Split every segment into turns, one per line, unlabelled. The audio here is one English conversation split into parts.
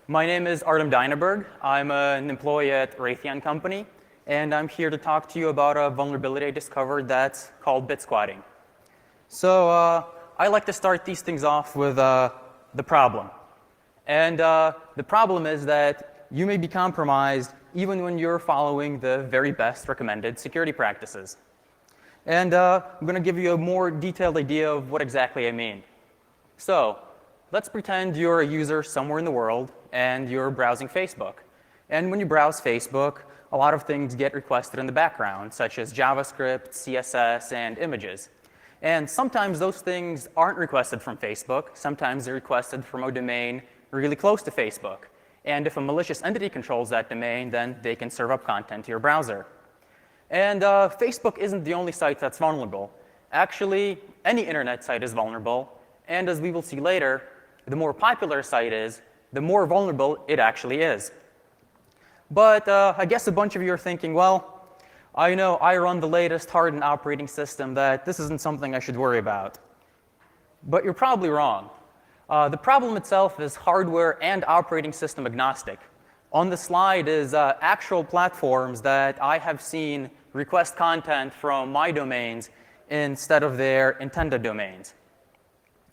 My name is Artem Dinaburg. I'm an employee at Raytheon Company, and I'm here to talk to you about a vulnerability I discovered that's called bit squatting. So I like to start these things off with the problem. And the problem is that you may be compromised even when you're following the very best recommended security practices. And I'm going to give you a more detailed idea of what exactly I mean. So let's pretend you're a user somewhere in the world and you're browsing Facebook. And when you browse Facebook, a lot of things get requested in the background, such as JavaScript, CSS, and images. And sometimes those things aren't requested from Facebook. Sometimes they're requested from a domain really close to Facebook. And if a malicious entity controls that domain, then they can serve up content to your browser. And Facebook isn't the only site that's vulnerable. Actually, any internet site is vulnerable. And as we will see later, the more popular a site is, the more vulnerable it actually is. But I guess a bunch of you are thinking, well, I know I run the latest hardened operating system, that this isn't something I should worry about. But you're probably wrong. The problem itself is hardware and operating system agnostic. On the slide is actual platforms that I have seen request content from my domains instead of their intended domains.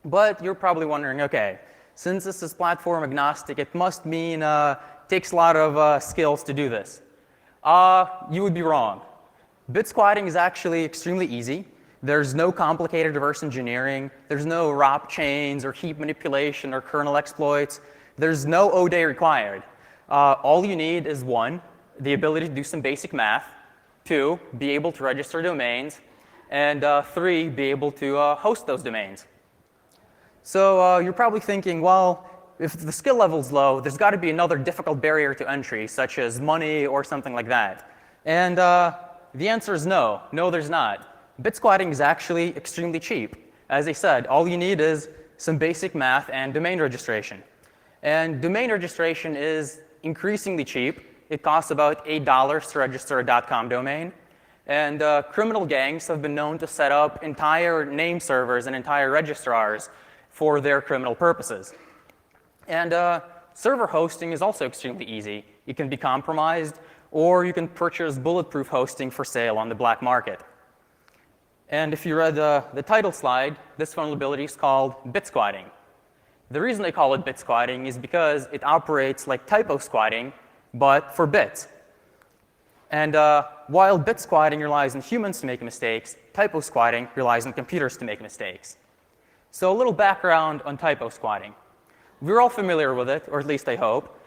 But you're probably wondering, OK, since this is platform agnostic, it must mean it takes a lot of skills to do this. You would be wrong. Bit squatting is actually extremely easy. There's no complicated reverse engineering. There's no ROP chains or heap manipulation or kernel exploits. There's no O-day required. All you need is 1, the ability to do some basic math, 2, be able to register domains, and 3, be able to host those domains. So you're probably thinking, well, if the skill level's low, there's got to be another difficult barrier to entry, such as money or something like that. And the answer is no. No, there's not. Bit squatting is actually extremely cheap. As I said, all you need is some basic math and domain registration. And domain registration is increasingly cheap. It costs about $8 to register a .com domain. And criminal gangs have been known to set up entire name servers and entire registrars for their criminal purposes. And server hosting is also extremely easy. It can be compromised, or you can purchase bulletproof hosting for sale on the black market. And if you read the title slide, this vulnerability is called bit squatting. The reason they call it bit squatting is because it operates like typo squatting, but for bits. And while bit squatting relies on humans to make mistakes, typo squatting relies on computers to make mistakes. So a little background on typo squatting. We're all familiar with it, or at least I hope.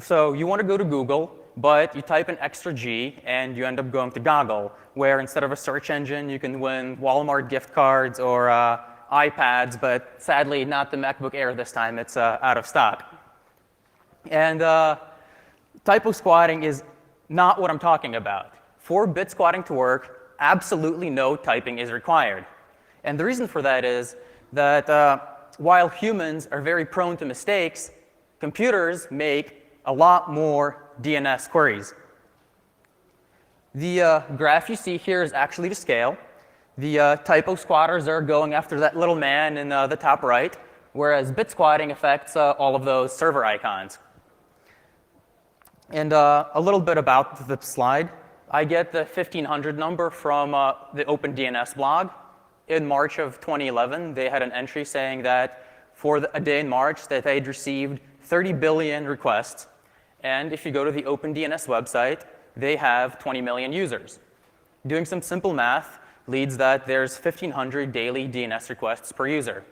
So you want to go to Google, but you type an extra G, and you end up going to Goggle, where instead of a search engine, you can win Walmart gift cards or iPads, but sadly, not the MacBook Air this time. It's out of stock. And typo squatting is not what I'm talking about. For bit squatting to work, absolutely no typing is required. And the reason for that is that while humans are very prone to mistakes, computers make a lot more DNS queries. The graph you see here is actually to scale. The typo squatters are going after that little man in the top right, whereas bit squatting affects all of those server icons. And a little bit about the slide. I get the 1500 number from the OpenDNS blog. In March of 2011, they had an entry saying that for a day in March that they'd received 30 billion requests. And if you go to the OpenDNS website, they have 20 million users. Doing some simple math leads that there's 1,500 daily DNS requests per user.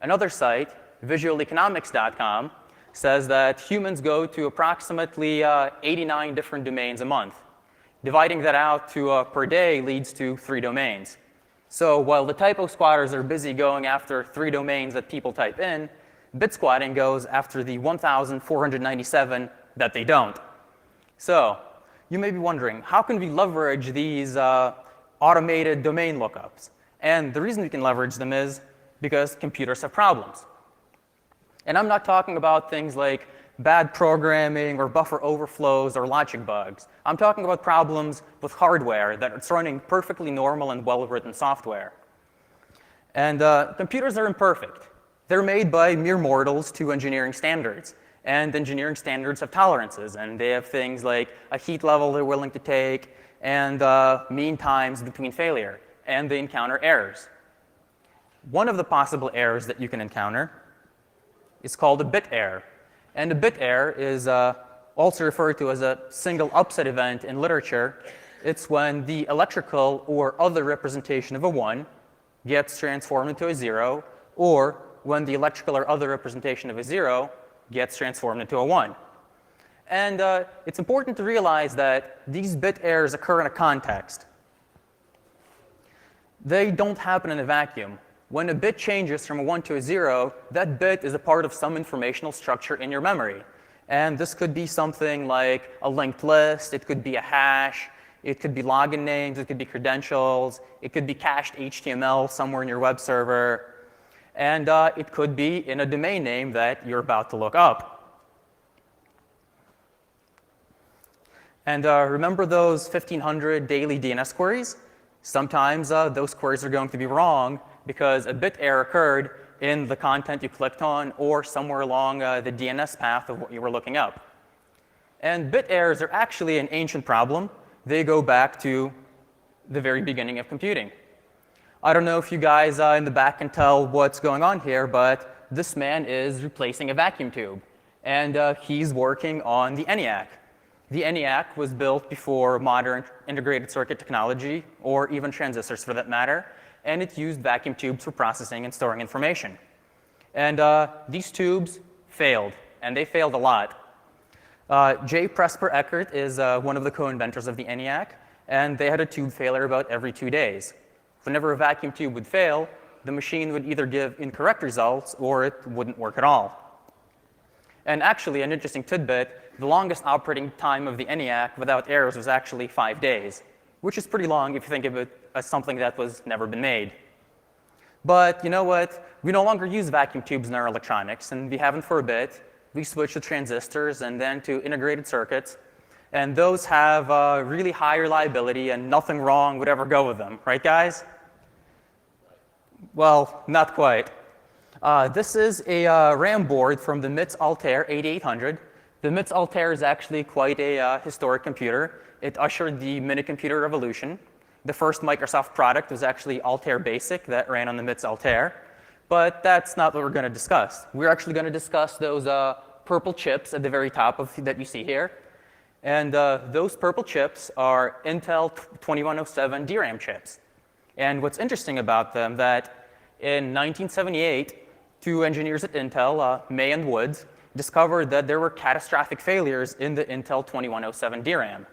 Another site, visualeconomics.com, says that humans go to approximately 89 different domains a month. Dividing that out to per day leads to 3 domains. So while the typo squatters are busy going after 3 domains that people type in, bit squatting goes after the 1,497 that they don't. So you may be wondering, how can we leverage these automated domain lookups? And the reason we can leverage them is because computers have problems. And I'm not talking about things like bad programming or buffer overflows or logic bugs. I'm talking about problems with hardware that it's running perfectly normal and well-written software. And computers are imperfect. They're made by mere mortals to engineering standards. And engineering standards have tolerances, and they have things like a heat level they're willing to take and mean times between failure, and they encounter errors. One of the possible errors that you can encounter is called a bit error. And a bit error is also referred to as a single upset event in literature. It's when the electrical or other representation of a 1 gets transformed into a 0, or when the electrical or other representation of a 0 gets transformed into a 1. And it's important to realize that these bit errors occur in a context. They don't happen in a vacuum. When a bit changes from a 1 to a 0, that bit is a part of some informational structure in your memory. And this could be something like a linked list, it could be a hash, it could be login names, it could be credentials, it could be cached HTML somewhere in your web server, and it could be in a domain name that you're about to look up. And remember those 1,500 daily DNS queries? Sometimes those queries are going to be wrong because a bit error occurred in the content you clicked on or somewhere along the DNS path of what you were looking up. And bit errors are actually an ancient problem. They go back to the very beginning of computing. I don't know if you guys in the back can tell what's going on here, but this man is replacing a vacuum tube. And he's working on the ENIAC. The ENIAC was built before modern integrated circuit technology, or even transistors for that matter, and it used vacuum tubes for processing and storing information. And these tubes failed, and they failed a lot. J. Presper Eckert is one of the co-inventors of the ENIAC, and they had a tube failure about every 2 days. Whenever a vacuum tube would fail, the machine would either give incorrect results or it wouldn't work at all. And actually, an interesting tidbit, the longest operating time of the ENIAC without errors was actually 5 days, which is pretty long if you think of it as something that was never been made. But you know what? We no longer use vacuum tubes in our electronics, and we haven't for a bit. We switched to transistors and then to integrated circuits. And those have really high reliability, and nothing wrong would ever go with them. Right, guys? Well, not quite. This is a RAM board from the MITS Altair 8800. The MITS Altair is actually quite a historic computer. It ushered the mini-computer revolution. The first Microsoft product was actually Altair Basic that ran on the MITS Altair. But that's not what we're going to discuss. We're actually going to discuss those purple chips at the very top that you see here. And those purple chips are Intel 2107 DRAM chips. And what's interesting about them that in 1978, 2 engineers at Intel, May and Woods, discovered that there were catastrophic failures in the Intel 2107 DRAM.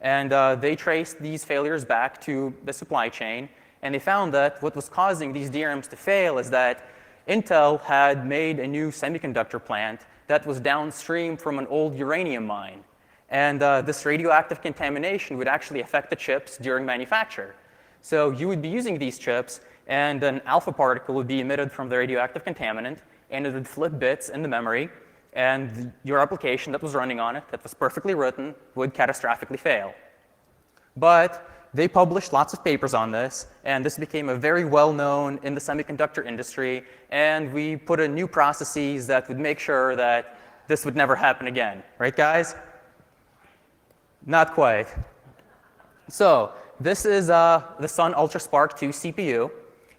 And they traced these failures back to the supply chain. And they found that what was causing these DRAMs to fail is that Intel had made a new semiconductor plant that was downstream from an old uranium mine. And this radioactive contamination would actually affect the chips during manufacture. So you would be using these chips, and an alpha particle would be emitted from the radioactive contaminant, and it would flip bits in the memory, and your application that was running on it, that was perfectly written, would catastrophically fail. But they published lots of papers on this, and this became a very well-known in the semiconductor industry, and we put in new processes that would make sure that this would never happen again. Right, guys? Not quite. So this is the Sun UltraSpark 2 CPU.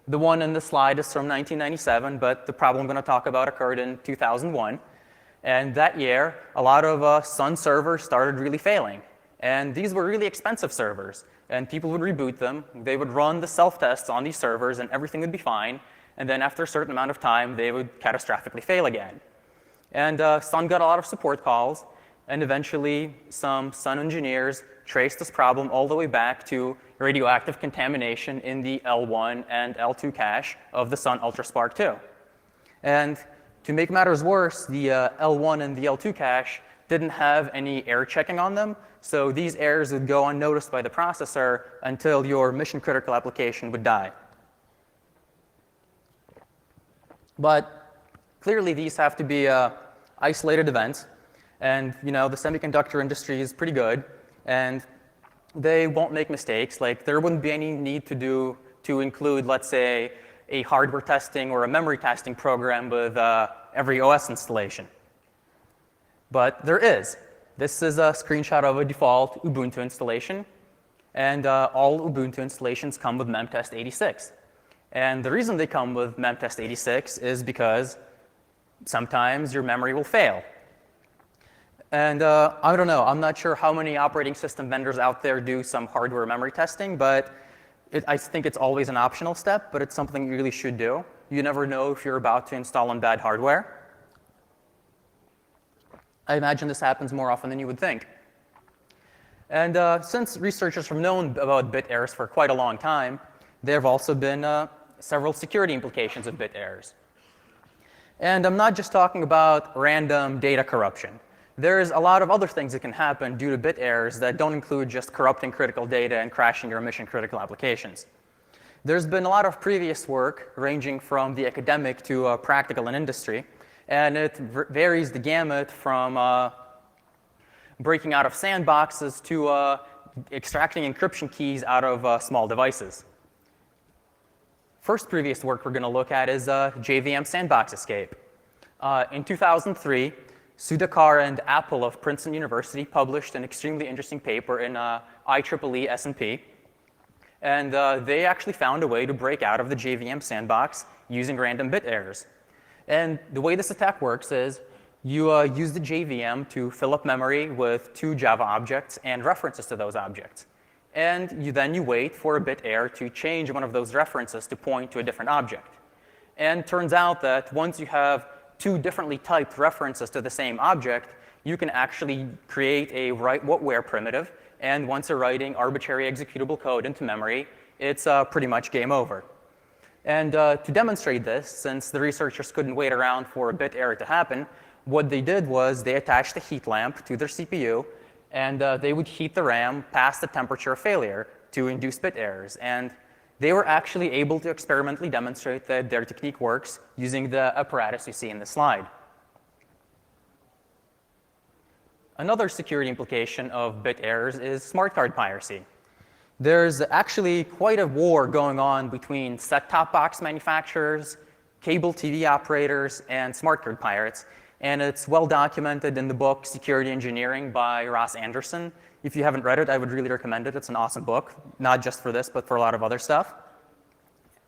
The one in the slide is from 1997, but the problem I'm going to talk about occurred in 2001. And that year, a lot of Sun servers started really failing. And these were really expensive servers. And people would reboot them. They would run the self-tests on these servers, and everything would be fine. And then after a certain amount of time, they would catastrophically fail again. And Sun got a lot of support calls. And eventually, some Sun engineers traced this problem all the way back to radioactive contamination in the L1 and L2 cache of the Sun UltraSpark 2. And to make matters worse, the L1 and the L2 cache didn't have any error checking on them. So these errors would go unnoticed by the processor until your mission-critical application would die. But clearly, these have to be isolated events. And the semiconductor industry is pretty good. And they won't make mistakes. Like, there wouldn't be any need to include, let's say, a hardware testing or a memory testing program with every OS installation. but there is. This is a screenshot of a default Ubuntu installation, and all Ubuntu installations come with memtest 86. And the reason they come with memtest 86 is because sometimes your memory will fail. And I don't know, I'm not sure how many operating system vendors out there do some hardware memory testing, but I think it's always an optional step, but it's something you really should do. You never know if you're about to install on bad hardware. I imagine this happens more often than you would think. And since researchers have known about bit errors for quite a long time, there have also been several security implications of bit errors. And I'm not just talking about random data corruption. There's a lot of other things that can happen due to bit errors that don't include just corrupting critical data and crashing your mission-critical applications. There's been a lot of previous work ranging from the academic to practical and industry, and it varies the gamut from breaking out of sandboxes to extracting encryption keys out of small devices. First previous work we're going to look at is JVM sandbox escape. In 2003, Sudhakar and Apple of Princeton University published an extremely interesting paper in IEEE S&P. And they actually found a way to break out of the JVM sandbox using random bit errors. And the way this attack works is you use the JVM to fill up memory with 2 Java objects and references to those objects. And then you wait for a bit error to change one of those references to point to a different object. And it turns out that once you have 2 differently typed references to the same object, you can actually create a write-what-where primitive. And once you're writing arbitrary executable code into memory, it's pretty much game over. And to demonstrate this, since the researchers couldn't wait around for a bit error to happen, what they did was they attached a heat lamp to their CPU, and they would heat the RAM past the temperature of failure to induce bit errors. And they were actually able to experimentally demonstrate that their technique works using the apparatus you see in the slide. Another security implication of bit errors is smart card piracy. There's actually quite a war going on between set-top box manufacturers, cable TV operators, and smart card pirates. And it's well documented in the book Security Engineering by Ross Anderson. If you haven't read it, I would really recommend it. It's an awesome book, not just for this, but for a lot of other stuff.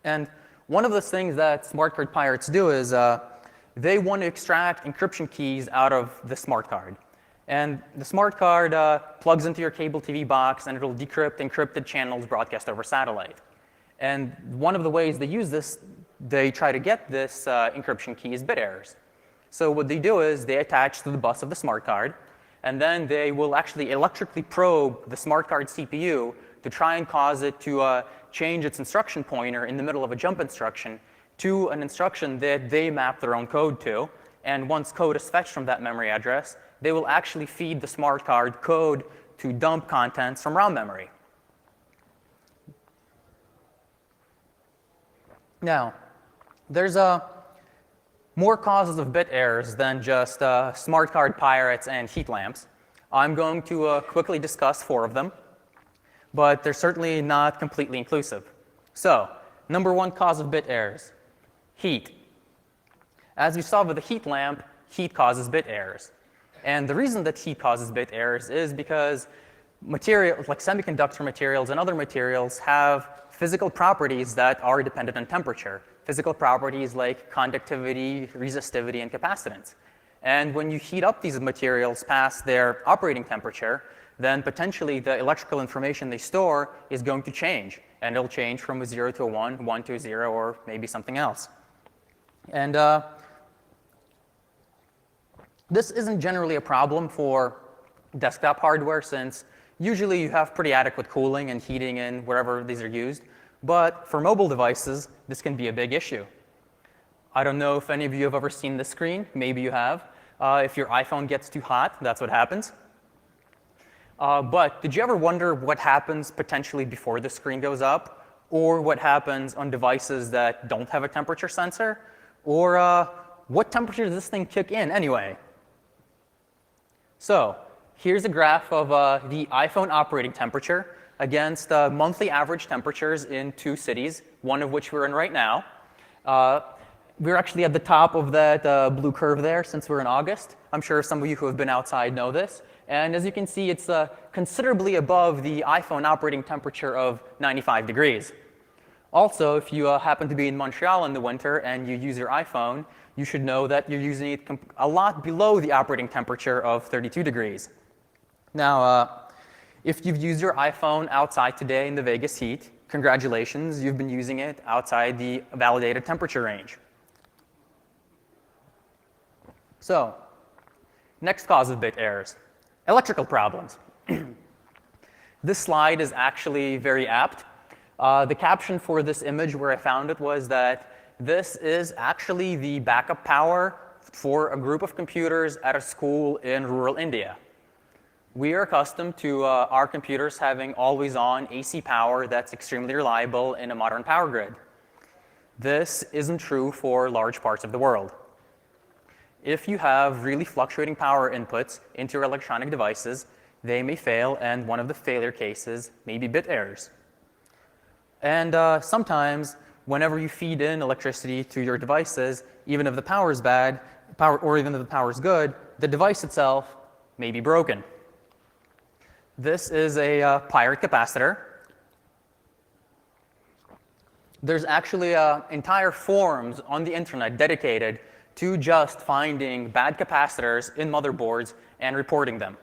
And one of the things that smart card pirates do is they want to extract encryption keys out of the smart card. And the smart card plugs into your cable TV box, and it'll decrypt encrypted channels broadcast over satellite. And one of the ways they use this, they try to get this encryption key is bit errors. So what they do is they attach to the bus of the smart card, and then they will actually electrically probe the smart card CPU to try and cause it to change its instruction pointer in the middle of a jump instruction to an instruction that they map their own code to. And once code is fetched from that memory address, they will actually feed the smart card code to dump contents from ROM memory. Now, there's more causes of bit errors than just smart card pirates and heat lamps. I'm going to quickly discuss 4 of them, but they're certainly not completely inclusive. So, number 1 cause of bit errors, heat. As we saw with the heat lamp, heat causes bit errors. And the reason that heat causes bit errors is because materials like semiconductor materials and other materials have physical properties that are dependent on temperature. Physical properties like conductivity, resistivity, and capacitance. And when you heat up these materials past their operating temperature, then potentially the electrical information they store is going to change. And it'll change from a 0 to a 1, 1 to a 0, or maybe something else. And this isn't generally a problem for desktop hardware, since usually you have pretty adequate cooling and heating in wherever these are used. But for mobile devices, this can be a big issue. I don't know if any of you have ever seen this screen. Maybe you have. If your iPhone gets too hot, that's what happens. But did you ever wonder what happens potentially before the screen goes up? Or what happens on devices that don't have a temperature sensor? Or what temperature does this thing kick in anyway? So here's a graph of the iPhone operating temperature against monthly average temperatures in 2 cities, one of which we're in right now. we're actually at the top of that blue curve there since we're in August. I'm sure some of you who have been outside know this. And as you can see, it's considerably above the iPhone operating temperature of 95 degrees. Also, if you happen to be in Montreal in the winter and you use your iPhone, you should know that you're using it a lot below the operating temperature of 32 degrees. Now, if you've used your iPhone outside today in the Vegas heat, congratulations, you've been using it outside the validated temperature range. So, next cause of bit errors, electrical problems. This slide is actually very apt. The caption for this image where I found it was that this is actually the backup power for a group of computers at a school in rural India. We are accustomed to our computers having always-on AC power that's extremely reliable in a modern power grid. This isn't true for large parts of the world. If you have really fluctuating power inputs into your electronic devices, they may fail, and one of the failure cases may be bit errors. And sometimes, whenever you feed in electricity to your devices, even if the power is bad, or even if the power is good, the device itself may be broken. This is a pirate capacitor. There's actually entire forums on the internet dedicated to just finding bad capacitors in motherboards and reporting them.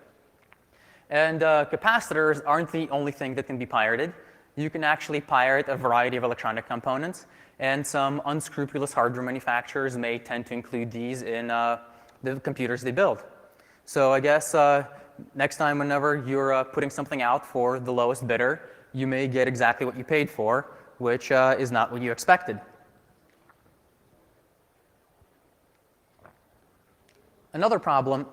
And capacitors aren't the only thing that can be pirated. You can actually pirate a variety of electronic components, and some unscrupulous hardware manufacturers may tend to include these in the computers they build. So I guess next time whenever you're putting something out for the lowest bidder, you may get exactly what you paid for, which is not what you expected. Another problem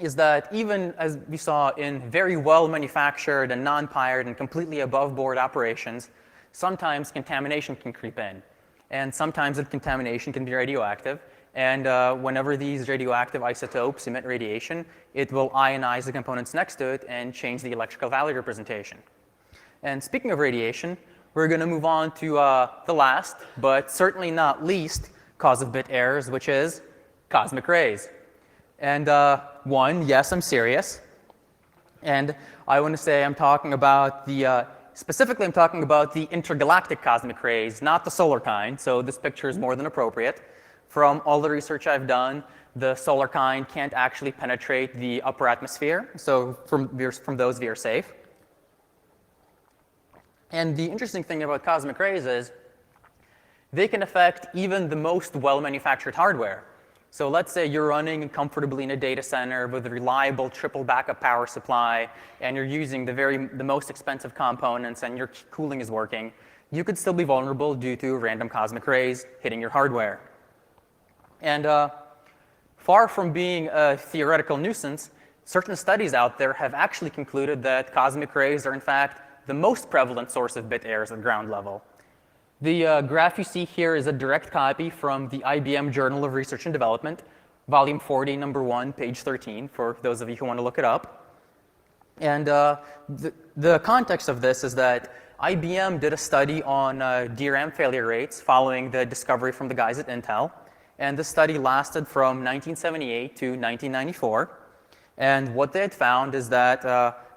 is that even as we saw in very well-manufactured and non-pirated and completely above-board operations, sometimes contamination can creep in. And sometimes that contamination can be radioactive. And whenever these radioactive isotopes emit radiation, it will ionize the components next to it and change the electrical value representation. And speaking of radiation, we're going to move on to the last, but certainly not least, cause of bit errors, which is cosmic rays. And one, yes, I'm serious. And I want to say I'm talking about specifically I'm talking about the intergalactic cosmic rays, not the solar kind. So this picture is more than appropriate. From all the research I've done, the solar kind can't actually penetrate the upper atmosphere. So from those, we are safe. And the interesting thing about cosmic rays is they can affect even the most well-manufactured hardware. So let's say you're running comfortably in a data center with a reliable triple backup power supply, and you're using the most expensive components, and your cooling is working. You could still be vulnerable due to random cosmic rays hitting your hardware. And far from being a theoretical nuisance, certain studies out there have actually concluded that cosmic rays are, in fact, the most prevalent source of bit errors at ground level. The graph you see here is a direct copy from the IBM Journal of Research and Development, volume 40, number 1, page 13, for those of you who want to look it up. And the context of this is that IBM did a study on DRAM failure rates following the discovery from the guys at Intel. And this study lasted from 1978 to 1994. And what they had found is that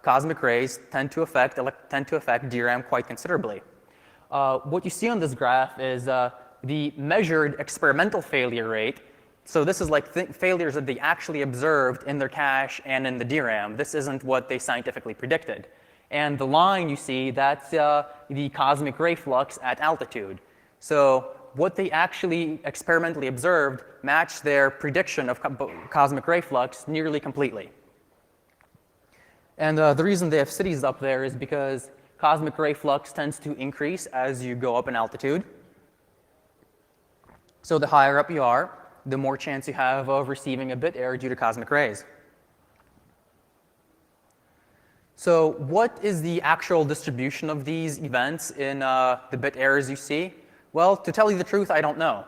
cosmic rays tend to affect DRAM quite considerably. What you see on this graph is the measured experimental failure rate. So this is like failures that they actually observed in their cache and in the DRAM. This isn't what they scientifically predicted. And the line you see, that's the cosmic ray flux at altitude. So what they actually experimentally observed matched their prediction of cosmic ray flux nearly completely. And the reason they have cities up there is because cosmic ray flux tends to increase as you go up in altitude. So the higher up you are, the more chance you have of receiving a bit error due to cosmic rays. So what is the actual distribution of these events in the bit errors you see? Well, to tell you the truth, I don't know.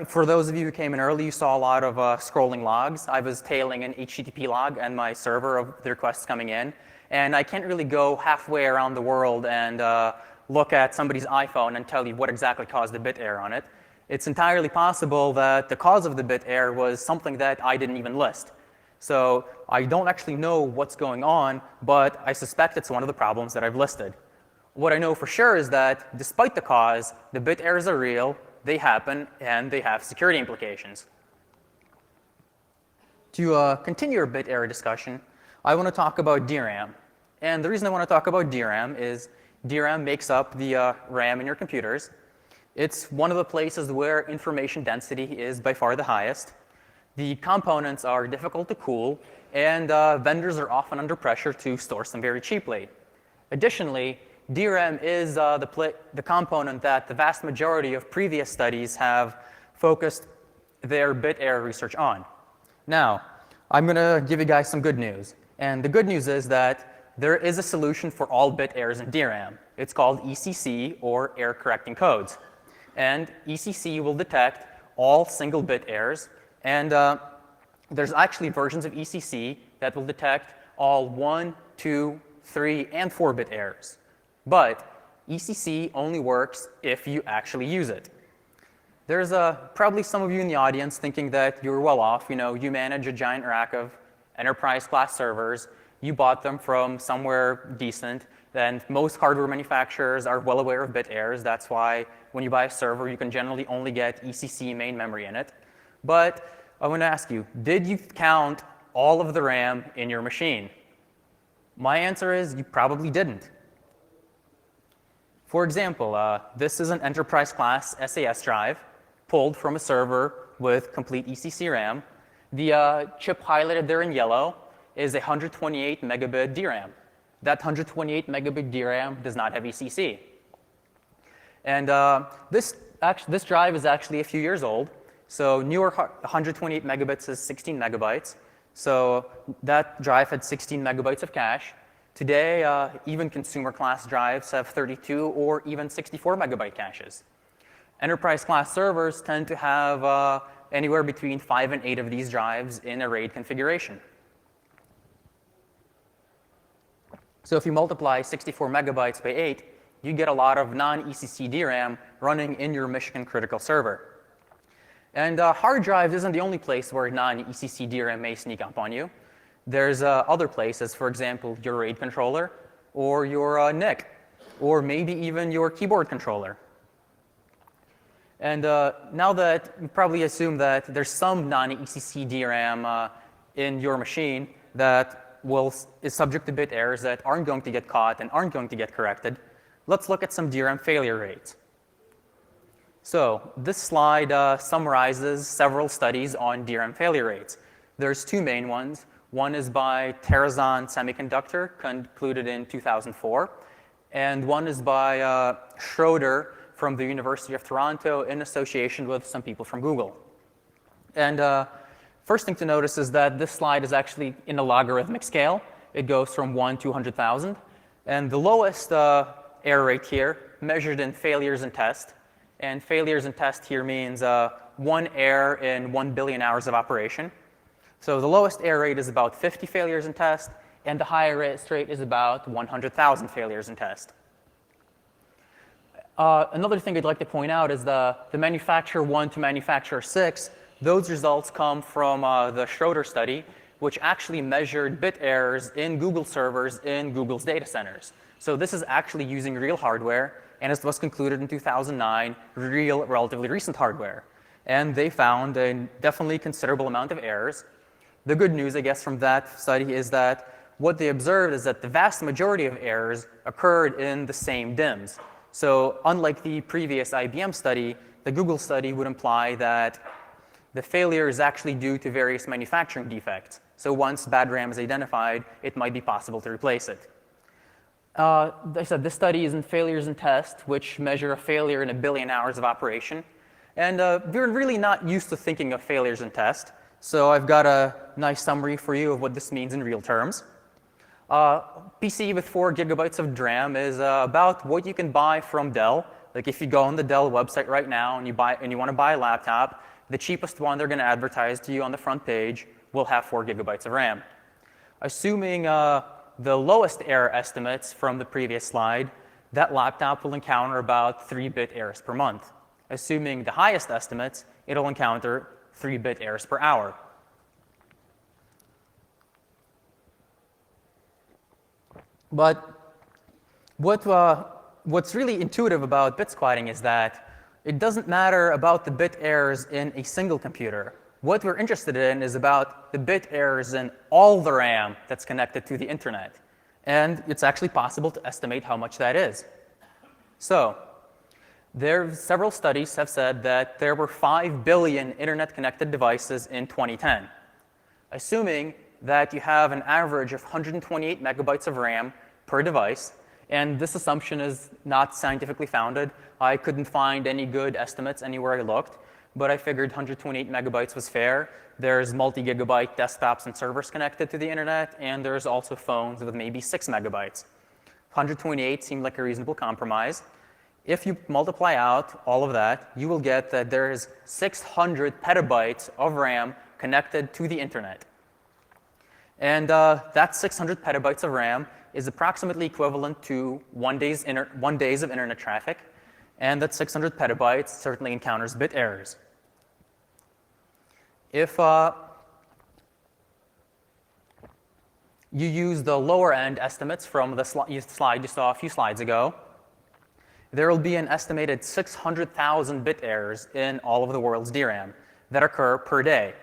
For those of you who came in early, you saw a lot of scrolling logs. I was tailing an HTTP log and my server of the requests coming in. And I can't really go halfway around the world and look at somebody's iPhone and tell you what exactly caused the bit error on it. It's entirely possible that the cause of the bit error was something that I didn't even list. So I don't actually know what's going on, but I suspect it's one of the problems that I've listed. What I know for sure is that despite the cause, the bit errors are real, they happen, and they have security implications. To continue our bit error discussion, I want to talk about DRAM. And the reason I want to talk about DRAM is DRAM makes up the RAM in your computers. It's one of the places where information density is by far the highest. The components are difficult to cool, and vendors are often under pressure to source them very cheaply. Additionally, DRAM is the component that the vast majority of previous studies have focused their bit error research on. Now, I'm going to give you guys some good news. And the good news is that there is a solution for all bit errors in DRAM. It's called ECC, or error correcting codes. And ECC will detect all single bit errors. And there's actually versions of ECC that will detect all 1, 2, 3, and 4-bit errors. But ECC only works if you actually use it. There's probably some of you in the audience thinking that you're well off. You manage a giant rack of enterprise-class servers. You bought them from somewhere decent. Then most hardware manufacturers are well aware of bit errors. That's why when you buy a server, you can generally only get ECC main memory in it. But I want to ask you, did you count all of the RAM in your machine? My answer is you probably didn't. For example, this is an enterprise-class SAS drive pulled from a server with complete ECC RAM. The chip highlighted there in yellow is a 128 megabit DRAM. That 128 megabit DRAM does not have ECC. And this drive is actually a few years old. So newer 128 megabits is 16 megabytes. So that drive had 16 megabytes of cache. Today, even consumer-class drives have 32 or even 64 megabyte caches. Enterprise-class servers tend to have anywhere between 5 and 8 of these drives in a RAID configuration. So if you multiply 64 megabytes by 8, you get a lot of non-ECC DRAM running in your mission-critical server. And hard drives isn't the only place where non-ECC DRAM may sneak up on you. There's other places, for example, your RAID controller, or your NIC, or maybe even your keyboard controller. And now that you probably assume that there's some non-ECC DRAM in your machine that is subject to bit errors that aren't going to get caught and aren't going to get corrected, let's look at some DRAM failure rates. So this slide summarizes several studies on DRAM failure rates. There's two main ones. One is by Terrazon Semiconductor, concluded in 2004. And one is by Schroeder from the University of Toronto in association with some people from Google. And first thing to notice is that this slide is actually in a logarithmic scale. It goes from 1 to 100,000. And the lowest error rate here, measured in failures in test. And failures in test here means one error in 1 billion hours of operation. So the lowest error rate is about 50 failures in test, and the highest rate is about 100,000 failures in test. Another thing I'd like to point out is the manufacturer 1 to manufacturer 6. Those results come from the Schroeder study, which actually measured bit errors in Google servers in Google's data centers. So this is actually using real hardware, and it was concluded in 2009, real, relatively recent hardware. And they found a definitely considerable amount of errors. The good news, I guess, from that study is that what they observed is that the vast majority of errors occurred in the same DIMMs. So unlike the previous IBM study, the Google study would imply that the failure is actually due to various manufacturing defects. So once bad RAM is identified, it might be possible to replace it. Like I said, this study is in failures in test, which measure a failure in 1 billion hours of operation. And we're really not used to thinking of failures in test. So I've got a nice summary for you of what this means in real terms. PC with 4 gigabytes of DRAM is about what you can buy from Dell. Like if you go on the Dell website right now and you want to buy a laptop, the cheapest one they're going to advertise to you on the front page will have 4 gigabytes of RAM. Assuming the lowest error estimates from the previous slide, that laptop will encounter about 3-bit errors per month. Assuming the highest estimates, it'll encounter 3-bit errors per hour. But what's really intuitive about bit squatting is that it doesn't matter about the bit errors in a single computer. What we're interested in is about the bit errors in all the RAM that's connected to the internet. And it's actually possible to estimate how much that is. So several studies have said that there were 5 billion internet-connected devices in 2010. Assuming that you have an average of 128 megabytes of RAM per device, and this assumption is not scientifically founded. I couldn't find any good estimates anywhere I looked, but I figured 128 megabytes was fair. There's multi-gigabyte desktops and servers connected to the internet, and there's also phones with maybe 6 megabytes. 128 seemed like a reasonable compromise. If you multiply out all of that, you will get that there is 600 petabytes of RAM connected to the internet. And that 600 petabytes of RAM is approximately equivalent to 1 days of internet traffic, and that 600 petabytes certainly encounters bit errors. If you use the lower end estimates from the slide you saw a few slides ago, there will be an estimated 600,000 bit errors in all of the world's DRAM that occur per day.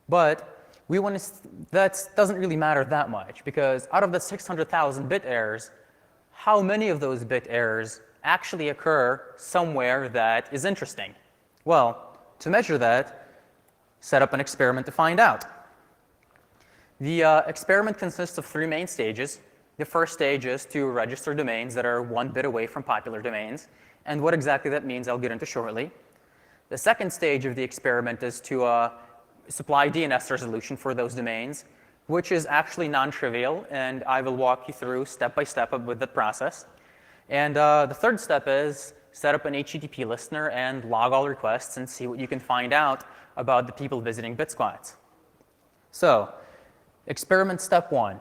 But that doesn't really matter that much, because out of the 600,000 bit errors, how many of those bit errors actually occur somewhere that is interesting? Well, to measure that, set up an experiment to find out. The experiment consists of 3 main stages. The first stage is to register domains that are 1 bit away from popular domains, and what exactly that means I'll get into shortly. The second stage of the experiment is to supply DNS resolution for those domains, which is actually non-trivial, and I will walk you through step by step with the process. And the third step is set up an HTTP listener and log all requests and see what you can find out about the people visiting BitSquats. So, experiment step 1,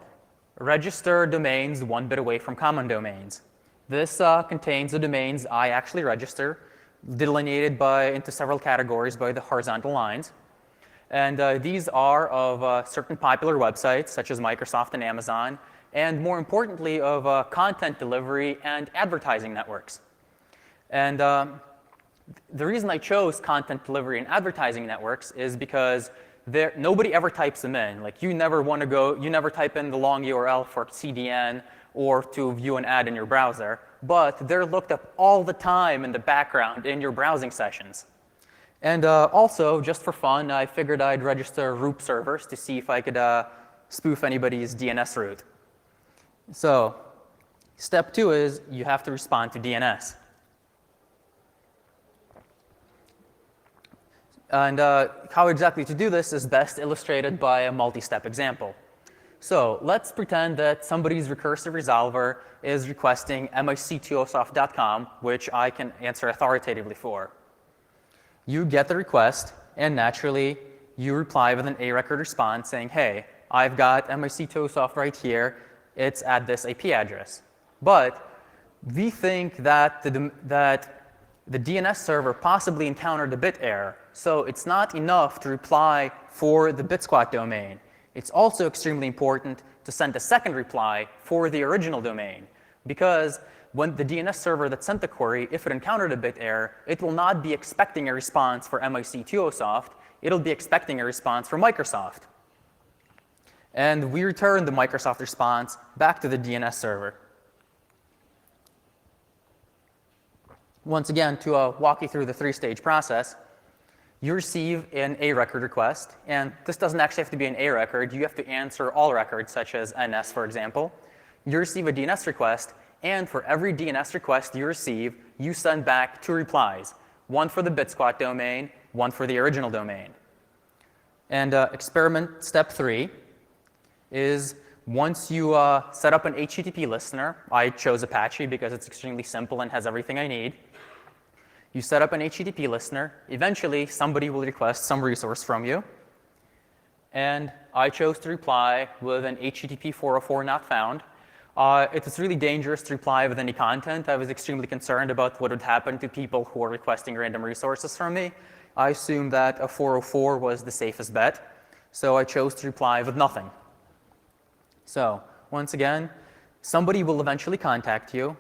register domains 1 bit away from common domains. This contains the domains I actually register, delineated into several categories by the horizontal lines. And these are of certain popular websites, such as Microsoft and Amazon, and more importantly, of content delivery and advertising networks. And the reason I chose content delivery and advertising networks is because nobody ever types them in. Like, you never type in the long URL for CDN or to view an ad in your browser, but they're looked up all the time in the background in your browsing sessions. And also, just for fun, I figured I'd register root servers to see if I could spoof anybody's DNS route. So step 2 is you have to respond to DNS. And how exactly to do this is best illustrated by a multi-step example. So let's pretend that somebody's recursive resolver is requesting mic2osoft.com, which I can answer authoritatively for. You get the request, and naturally, you reply with an A-record response saying, hey, I've got mic2osoft right here. It's at this IP address. But we think that the DNS server possibly encountered a bit error, so it's not enough to reply for the BitSquat domain. It's also extremely important to send a second reply for the original domain, because when the DNS server that sent the query, if it encountered a bit error, it will not be expecting a response for mic2osoft. It'll be expecting a response from Microsoft. And we return the Microsoft response back to the DNS server. Once again, to walk you through the 3-stage process, you receive an A-record request. And this doesn't actually have to be an A-record. You have to answer all records, such as NS, for example. You receive a DNS request. And for every DNS request you receive, you send back 2 replies, one for the BitSquat domain, one for the original domain. And experiment step 3 is once you set up an HTTP listener. I chose Apache because it's extremely simple and has everything I need. You set up an HTTP listener. Eventually, somebody will request some resource from you. And I chose to reply with an HTTP 404 not found. It was really dangerous to reply with any content. I was extremely concerned about what would happen to people who were requesting random resources from me. I assumed that a 404 was the safest bet, so I chose to reply with nothing. So once again, somebody will eventually contact you.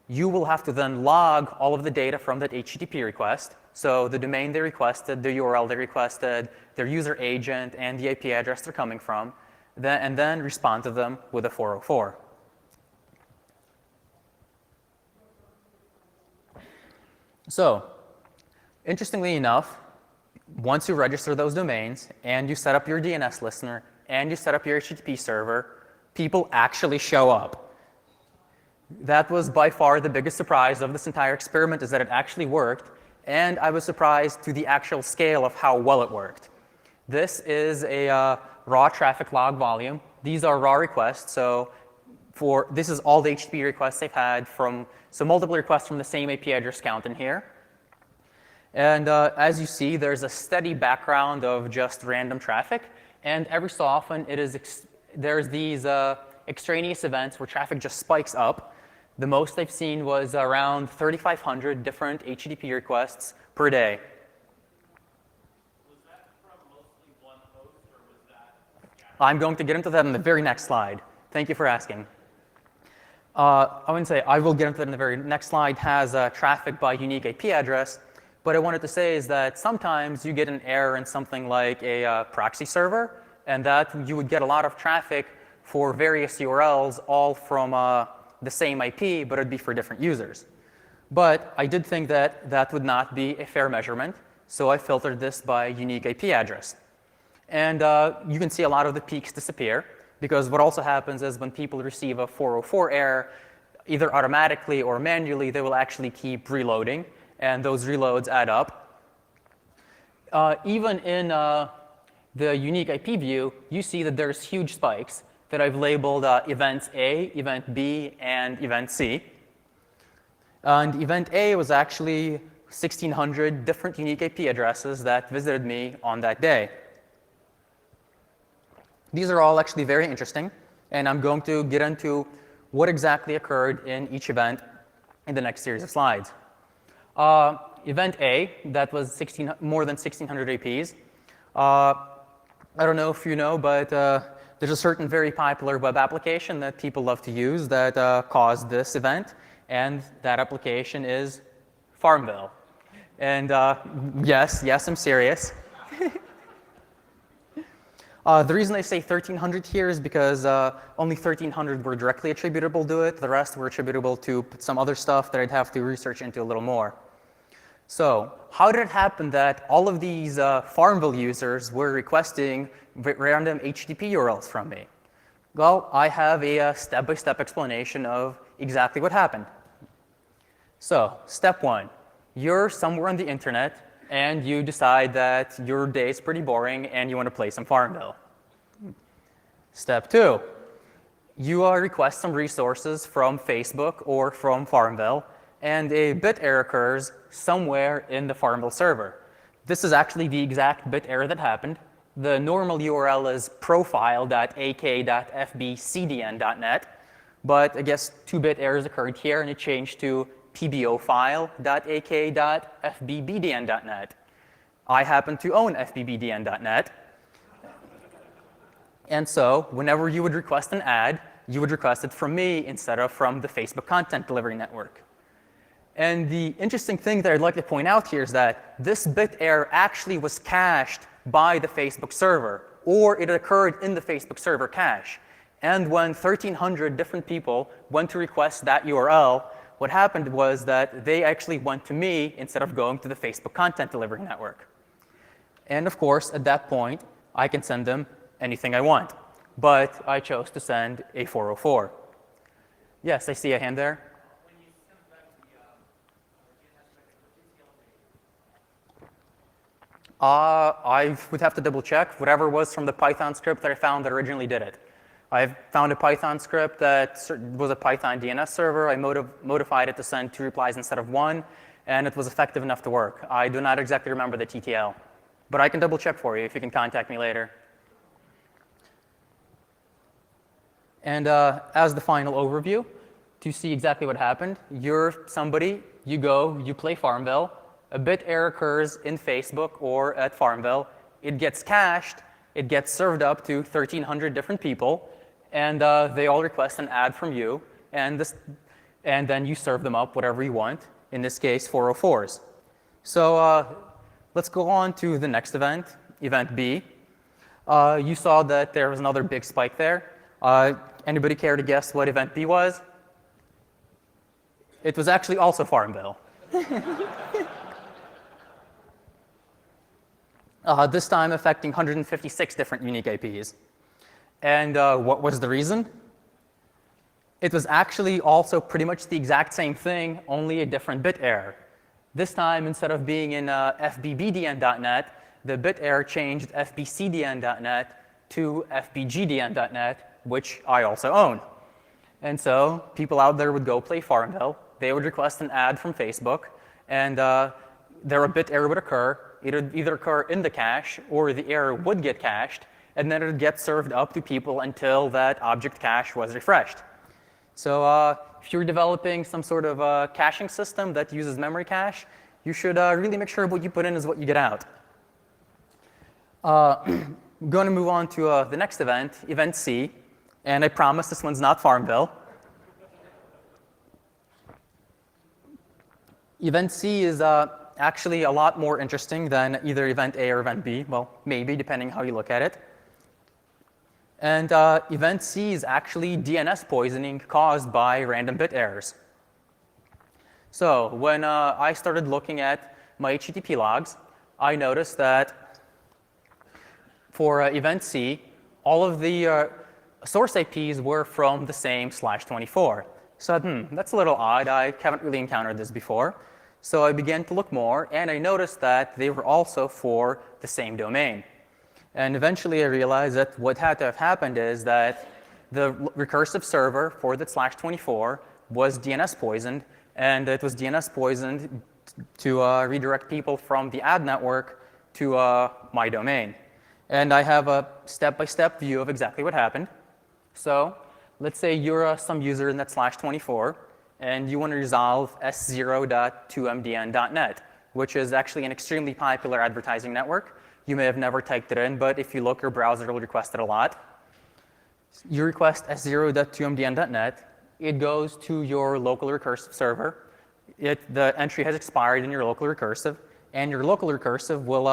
You will have to then log all of the data from that HTTP request. So the domain they requested, the URL they requested, their user agent, and the IP address they're coming from, and then respond to them with a 404. So interestingly enough, once you register those domains and you set up your DNS listener and you set up your HTTP server, people actually show up. That was by far the biggest surprise of this entire experiment, is that it actually worked. And I was surprised to the actual scale of how well it worked. This is a raw traffic log volume. These are raw requests. So this is all the HTTP requests they've had so multiple requests from the same IP address count in here. And as you see, there's a steady background of just random traffic. And every so often, there's these extraneous events where traffic just spikes up. The most I've seen was around 3,500 different HTTP requests per day.
Was that from mostly one host, or was that?
I'm going to get into that in the very next slide. Thank you for asking. I wouldn't say I will get into that in the very next slide. Has traffic by unique IP address. What I wanted to say is that sometimes you get an error in something like a proxy server, and that you would get a lot of traffic for various URLs, all from the same IP, but it'd be for different users. But I did think that that would not be a fair measurement, so I filtered this by unique IP address. And you can see a lot of the peaks disappear, because what also happens is when people receive a 404 error, either automatically or manually, they will actually keep reloading, and those reloads add up. Even in the unique IP view, you see that there's huge spikes that I've labeled event A, event B, and event C. And event A was actually 1,600 different unique IP addresses that visited me on that day. These are all actually very interesting, and I'm going to get into what exactly occurred in each event in the next series of slides. Event A, that was more than 1,600 APs. I don't know if you know, but there's a certain very popular web application that people love to use that caused this event, and that application is Farmville. And yes, I'm serious. The reason I say 1,300 here is because only 1,300 were directly attributable to it. The rest were attributable to some other stuff that I'd have to research into a little more. So how did it happen that all of these Farmville users were requesting random HTTP URLs from me? Well, I have a step-by-step explanation of exactly what happened. So step one, you're somewhere on the internet, and you decide that your day is pretty boring and you want to play some Farmville. Step two, you request some resources from Facebook or from Farmville, and a bit error occurs somewhere in the Farmville server. This is actually the exact bit error that happened. The normal URL is profile.ak.fbcdn.net, but I guess 2-bit errors occurred here, and it changed to pbofile.ak.fbbdn.net. I happen to own fbbdn.net. And so whenever you would request an ad, you would request it from me instead of from the Facebook Content Delivery Network. And the interesting thing that I'd like to point out here is that this bit error actually was cached by the Facebook server, or it occurred in the Facebook server cache. And when 1,300 different people went to request that URL, what happened was that they actually went to me instead of going to the Facebook Content Delivery Network. And of course, at that point, I can send them anything I want. But I chose to send a 404. Yes, I see a hand there.
When you send back the DNS packet,
I would have to double check. Whatever was from the Python script that I found that originally did it. I found a Python script that was a Python DNS server. I modified it to send 2 replies instead of 1, and it was effective enough to work. I do not exactly remember the TTL, but I can double check for you if you can contact me later. And as the final overview, to see exactly what happened, you're somebody, you go, you play Farmville, a bit error occurs in Facebook or at Farmville, it gets cached, it gets served up to 1,300 different people, and they all request an ad from you, and then you serve them up whatever you want, in this case 404s. So let's go on to the next event, event B. You saw that there was another big spike there. Anybody care to guess what event B was? It was actually also Farmville. This time affecting 156 different unique IPs. And what was the reason? It was actually also pretty much the exact same thing, only a different bit error. This time, instead of being in fbbdn.net, the bit error changed fbcdn.net to fbgdn.net, which I also own. And so people out there would go play Farmville. They would request an ad from Facebook, and a bit error would occur. It would either occur in the cache, or the error would get cached, and then it would get served up to people until that object cache was refreshed. So if you're developing some sort of caching system that uses memory cache, you should really make sure what you put in is what you get out. I'm going to move on to the next event, event C, and I promise this one's not Farmville. Event C is actually a lot more interesting than either event A or event B. Well, maybe, depending how you look at it. And event C is actually DNS poisoning caused by random bit errors. So when I started looking at my HTTP logs, I noticed that for event C, all of the source IPs were from the same /24. So that's a little odd. I haven't really encountered this before. So I began to look more, and I noticed that they were also for the same domain. And eventually I realized that what had to have happened is that the recursive server for the /24 was DNS poisoned, and it was DNS poisoned to redirect people from the ad network to my domain. And I have a step-by-step view of exactly what happened. So let's say you're some user in that /24, and you want to resolve s0.2mdn.net, which is actually an extremely popular advertising network. You may have never typed it in, but if you look, your browser will request it a lot. You request s0.2mdn.net. It goes to your local recursive server. The entry has expired in your local recursive, and your local recursive will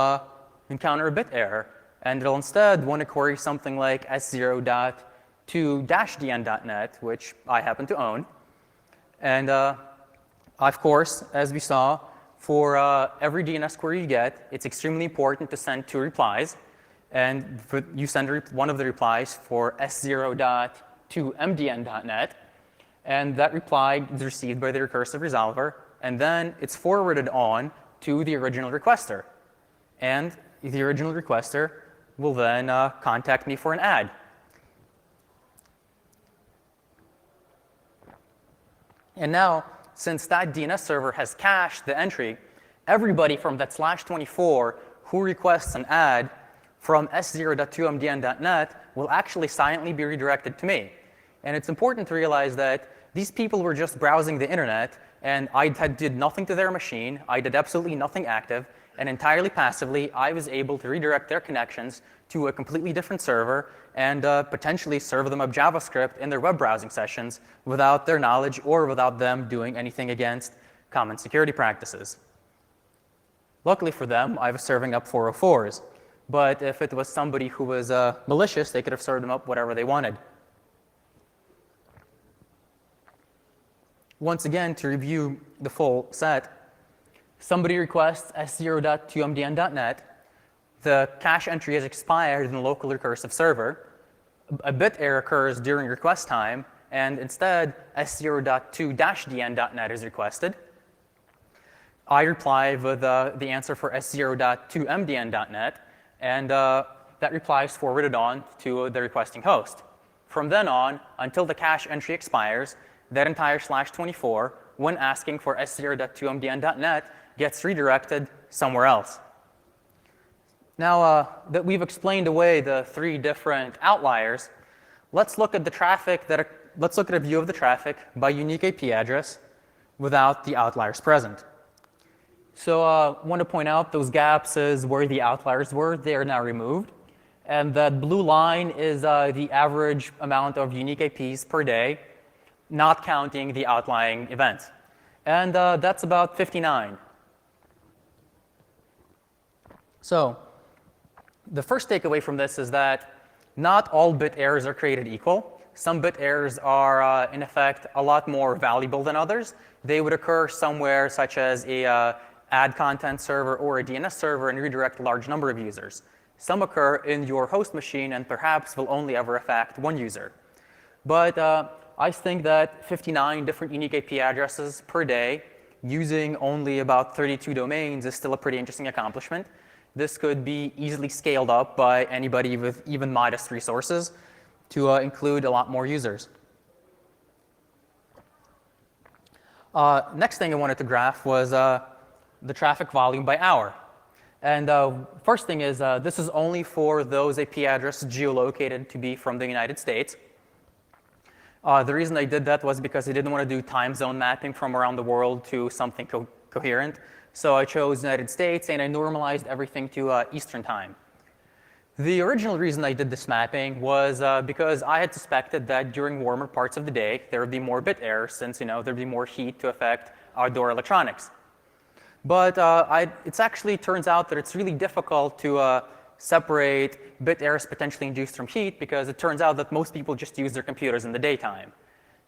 encounter a bit error. And it'll instead want to query something like s0.2-dn.net, which I happen to own. And of course, as we saw, for every DNS query you get, it's extremely important to send 2 replies. And you send one of the replies for s0.2mdn.net. And that reply is received by the recursive resolver. And then it's forwarded on to the original requester. And the original requester will then contact me for an ad. And now, since that DNS server has cached the entry, everybody from that /24 who requests an ad from s0.2mdn.net will actually silently be redirected to me. And it's important to realize that these people were just browsing the internet, and I did nothing to their machine. I did absolutely nothing active. And entirely passively, I was able to redirect their connections to a completely different server and potentially serve them up JavaScript in their web browsing sessions without their knowledge or without them doing anything against common security practices. Luckily for them, I was serving up 404s. But if it was somebody who was malicious, they could have served them up whatever they wanted. Once again, to review the full set, somebody requests s0.2mdn.net. The cache entry has expired in the local recursive server. A bit error occurs during request time, and instead s0.2-dn.net is requested. I reply with the answer for s0.2mdn.net, and that reply is forwarded on to the requesting host. From then on, until the cache entry expires, that entire /24, when asking for s0.2mdn.net, gets redirected somewhere else. Now that we've explained away the 3 different outliers, Let's look at the traffic let's look at a view of the traffic by unique IP address without the outliers present. So I want to point out those gaps is where the outliers were. They are now removed. And that blue line is the average amount of unique IPs per day, not counting the outlying events. And that's about 59. So the first takeaway from this is that not all bit errors are created equal. Some bit errors are, in effect, a lot more valuable than others. They would occur somewhere such as a ad content server or a DNS server and redirect a large number of users. Some occur in your host machine and perhaps will only ever affect one user. But I think that 59 different unique IP addresses per day using only about 32 domains is still a pretty interesting accomplishment. This could be easily scaled up by anybody with even modest resources to include a lot more users. Next thing I wanted to graph was the traffic volume by hour. And first thing is, this is only for those IP addresses geolocated to be from the United States. The reason I did that was because I didn't want to do time zone mapping from around the world to something coherent. So I chose United States, and I normalized everything to Eastern time. The original reason I did this mapping was because I had suspected that during warmer parts of the day, there would be more bit errors since there'd be more heat to affect outdoor electronics. But it actually turns out that it's really difficult to separate bit errors potentially induced from heat because it turns out that most people just use their computers in the daytime.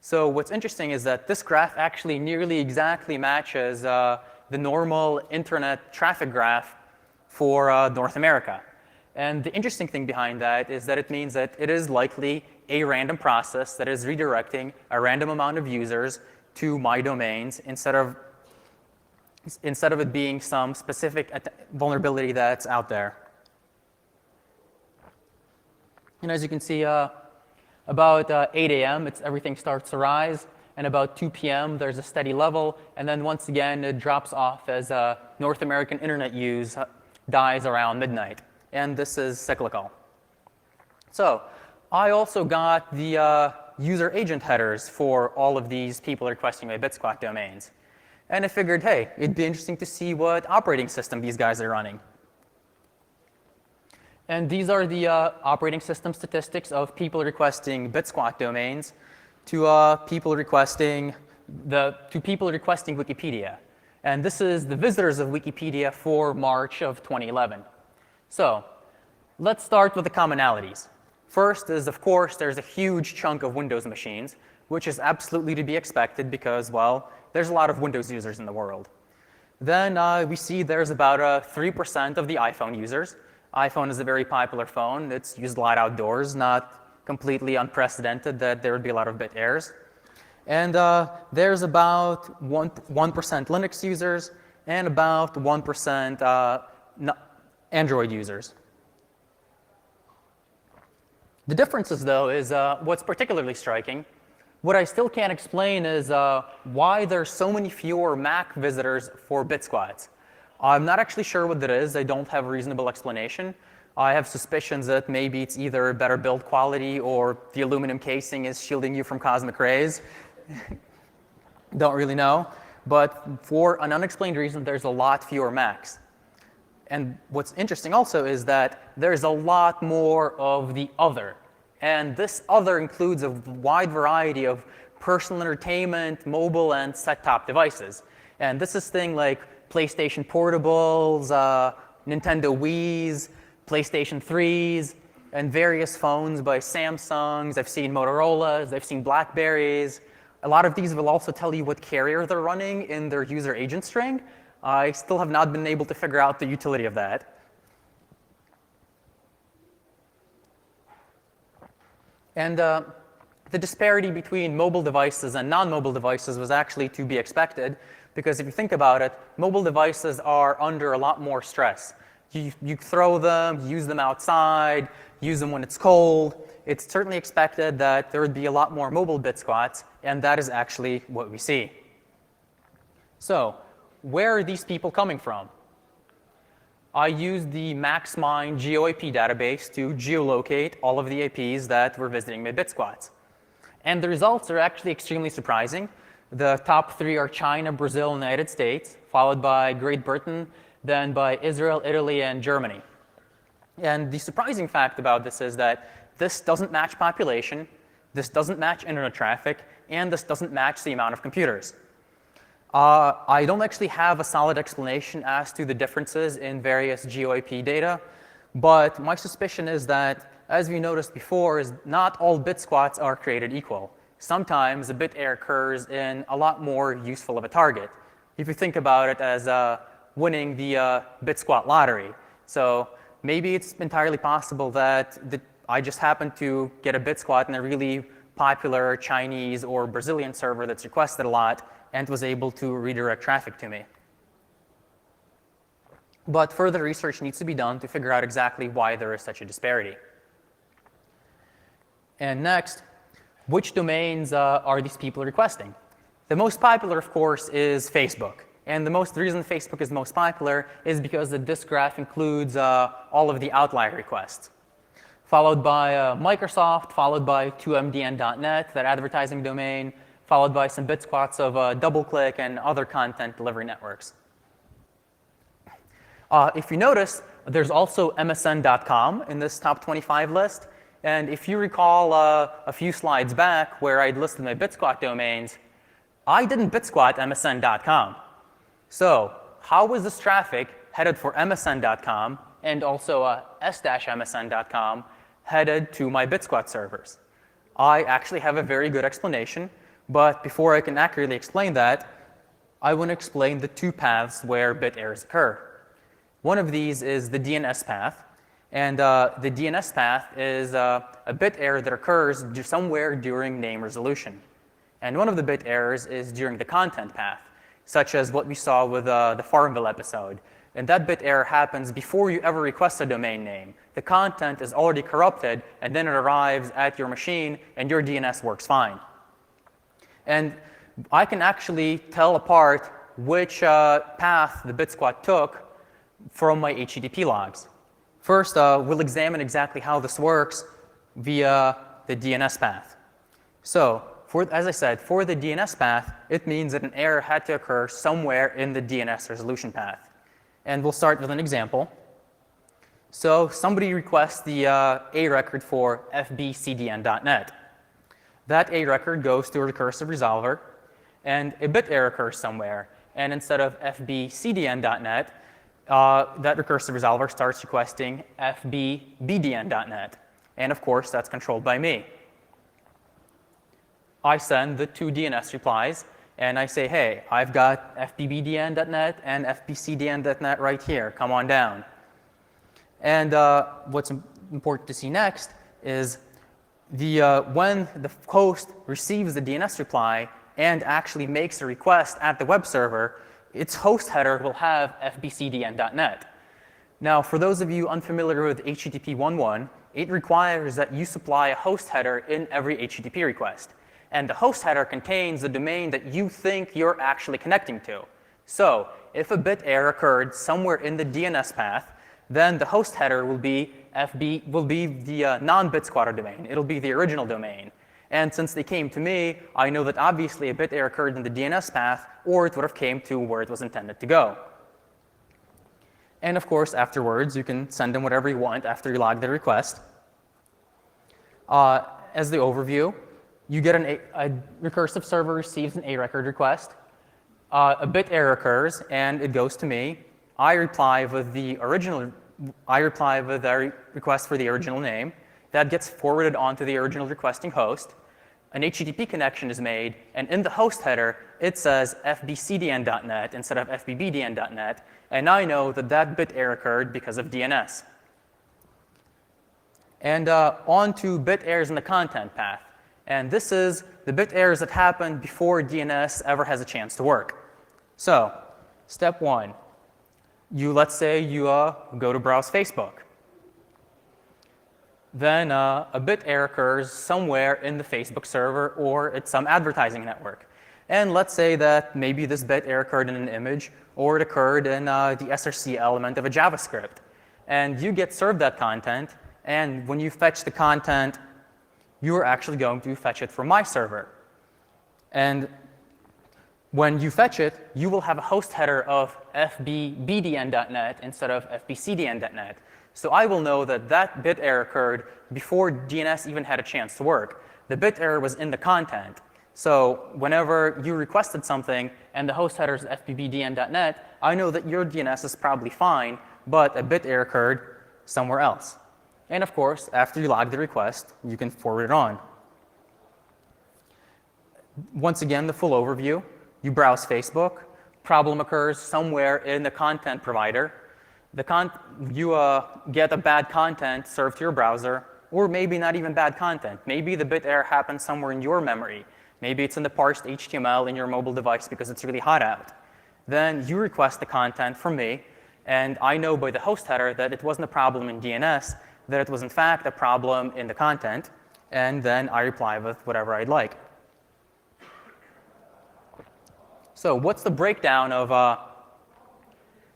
So what's interesting is that this graph actually nearly exactly matches the normal internet traffic graph for North America. And the interesting thing behind that is that it means that it is likely a random process that is redirecting a random amount of users to my domains instead of it being some specific vulnerability that's out there. And as you can see, about 8 a.m., everything starts to rise. And about 2 p.m., there's a steady level. And then once again, it drops off as North American internet use dies around midnight. And this is cyclical. So I also got the user agent headers for all of these people requesting my BitSquat domains. And I figured, hey, it'd be interesting to see what operating system these guys are running. And these are the operating system statistics of people requesting BitSquat domains to people requesting Wikipedia. And this is the visitors of Wikipedia for March of 2011. So let's start with the commonalities. First is, of course, there's a huge chunk of Windows machines, which is absolutely to be expected because, well, there's a lot of Windows users in the world. Then we see there's about 3% of the iPhone users. iPhone is a very popular phone. It's used a lot outdoors, not completely unprecedented that there would be a lot of bit errors. And there's about 1% Linux users and about 1% Android users. The differences, though, is what's particularly striking. What I still can't explain is why there's so many fewer Mac visitors for BitSquats. I'm not actually sure what that is. I don't have a reasonable explanation. I have suspicions that maybe it's either better build quality or the aluminum casing is shielding you from cosmic rays. Don't really know. But for an unexplained reason, there's a lot fewer Macs. And what's interesting also is that there's a lot more of the other. And this other includes a wide variety of personal entertainment, mobile, and set-top devices. And this is things like PlayStation Portables, Nintendo Wiis, PlayStation 3s, and various phones by Samsungs. I've seen Motorola's, I've seen Blackberries. A lot of these will also tell you what carrier they're running in their user agent string. I still have not been able to figure out the utility of that. And the disparity between mobile devices and non-mobile devices was actually to be expected, because if you think about it, mobile devices are under a lot more stress. You throw them, use them outside, use them when it's cold. It's certainly expected that there would be a lot more mobile BitSquats, and that is actually what we see. So where are these people coming from? I used the MaxMine GeoAP database to geolocate all of the APs that were visiting my bit squats. And the results are actually extremely surprising. The top 3 are China, Brazil, and the United States, followed by Great Britain, then by Israel, Italy, and Germany. And the surprising fact about this is that this doesn't match population, this doesn't match internet traffic, and this doesn't match the amount of computers. I don't actually have a solid explanation as to the differences in various GeoIP data, but my suspicion is that, as we noticed before, is not all bit squats are created equal. Sometimes a bit error occurs in a lot more useful of a target. If you think about it as winning the bit squat lottery. So maybe it's entirely possible that I just happened to get a bit squat in a really popular Chinese or Brazilian server that's requested a lot and was able to redirect traffic to me. But further research needs to be done to figure out exactly why there is such a disparity. And next, which domains are these people requesting? The most popular, of course, is Facebook. And the reason Facebook is most popular is because this graph includes all of the outlier requests, followed by Microsoft, followed by 2mdn.net, that advertising domain, followed by some bit squats of DoubleClick and other content delivery networks. If you notice, there's also msn.com in this top 25 list. And if you recall a few slides back where I'd listed my bit squat domains, I didn't bit squat msn.com. So how was this traffic headed for msn.com and also s-msn.com headed to my bit squat servers? I actually have a very good explanation. But before I can accurately explain that, I want to explain the 2 paths where bit errors occur. One of these is the DNS path. And the DNS path is a bit error that occurs somewhere during name resolution. And one of the bit errors is during the content path, such as what we saw with the Farmville episode. And that bit error happens before you ever request a domain name. The content is already corrupted, and then it arrives at your machine, and your DNS works fine. And I can actually tell apart which path the bit squat took from my HTTP logs. First, we'll examine exactly how this works via the DNS path. So, as I said, for the DNS path, it means that an error had to occur somewhere in the DNS resolution path. And we'll start with an example. So somebody requests the A record for fbcdn.net. That A record goes to a recursive resolver, and a bit error occurs somewhere. And instead of fbcdn.net, that recursive resolver starts requesting fbbdn.net. And of course, that's controlled by me. I send the 2 DNS replies, and I say, hey, I've got fbbdn.net and fbcdn.net right here. Come on down. And what's important to see next is when the host receives the DNS reply and actually makes a request at the web server, its host header will have fbcdn.net. Now, for those of you unfamiliar with HTTP 1.1, it requires that you supply a host header in every HTTP request. And the host header contains the domain that you think you're actually connecting to. So if a bit error occurred somewhere in the DNS path, then the host header will be the non-bit squatter domain. It'll be the original domain. And since they came to me, I know that obviously a bit error occurred in the DNS path, or it would have came to where it was intended to go. And of course, afterwards, you can send them whatever you want after you log the request. As the overview, you get a recursive server receives an A record request. A bit error occurs, and it goes to me. I reply with the request for the original name. That gets forwarded onto the original requesting host. An HTTP connection is made, and in the host header, it says fbcdn.net instead of fbbdn.net, and I know that that bit error occurred because of DNS. And on to bit errors in the content path. And this is the bit errors that happen before DNS ever has a chance to work. So, step 1. Let's say you go to browse Facebook. Then a bit error occurs somewhere in the Facebook server or it's some advertising network. And let's say that maybe this bit error occurred in an image, or it occurred in the src element of a JavaScript. And you get served that content, and when you fetch the content, you are actually going to fetch it from my server. And when you fetch it, you will have a host header of fbbdn.net instead of fbcdn.net. So I will know that that bit error occurred before DNS even had a chance to work. The bit error was in the content. So whenever you requested something and the host header is fbbdn.net, I know that your DNS is probably fine, but a bit error occurred somewhere else. And of course, after you log the request, you can forward it on. Once again, the full overview. You browse Facebook. Problem occurs somewhere in the content provider. You get a bad content served to your browser, or maybe not even bad content. Maybe the bit error happens somewhere in your memory. Maybe it's in the parsed HTML in your mobile device because it's really hot out. Then you request the content from me, and I know by the host header that it wasn't a problem in DNS, that it was in fact a problem in the content, and then I reply with whatever I'd like. So what's the breakdown of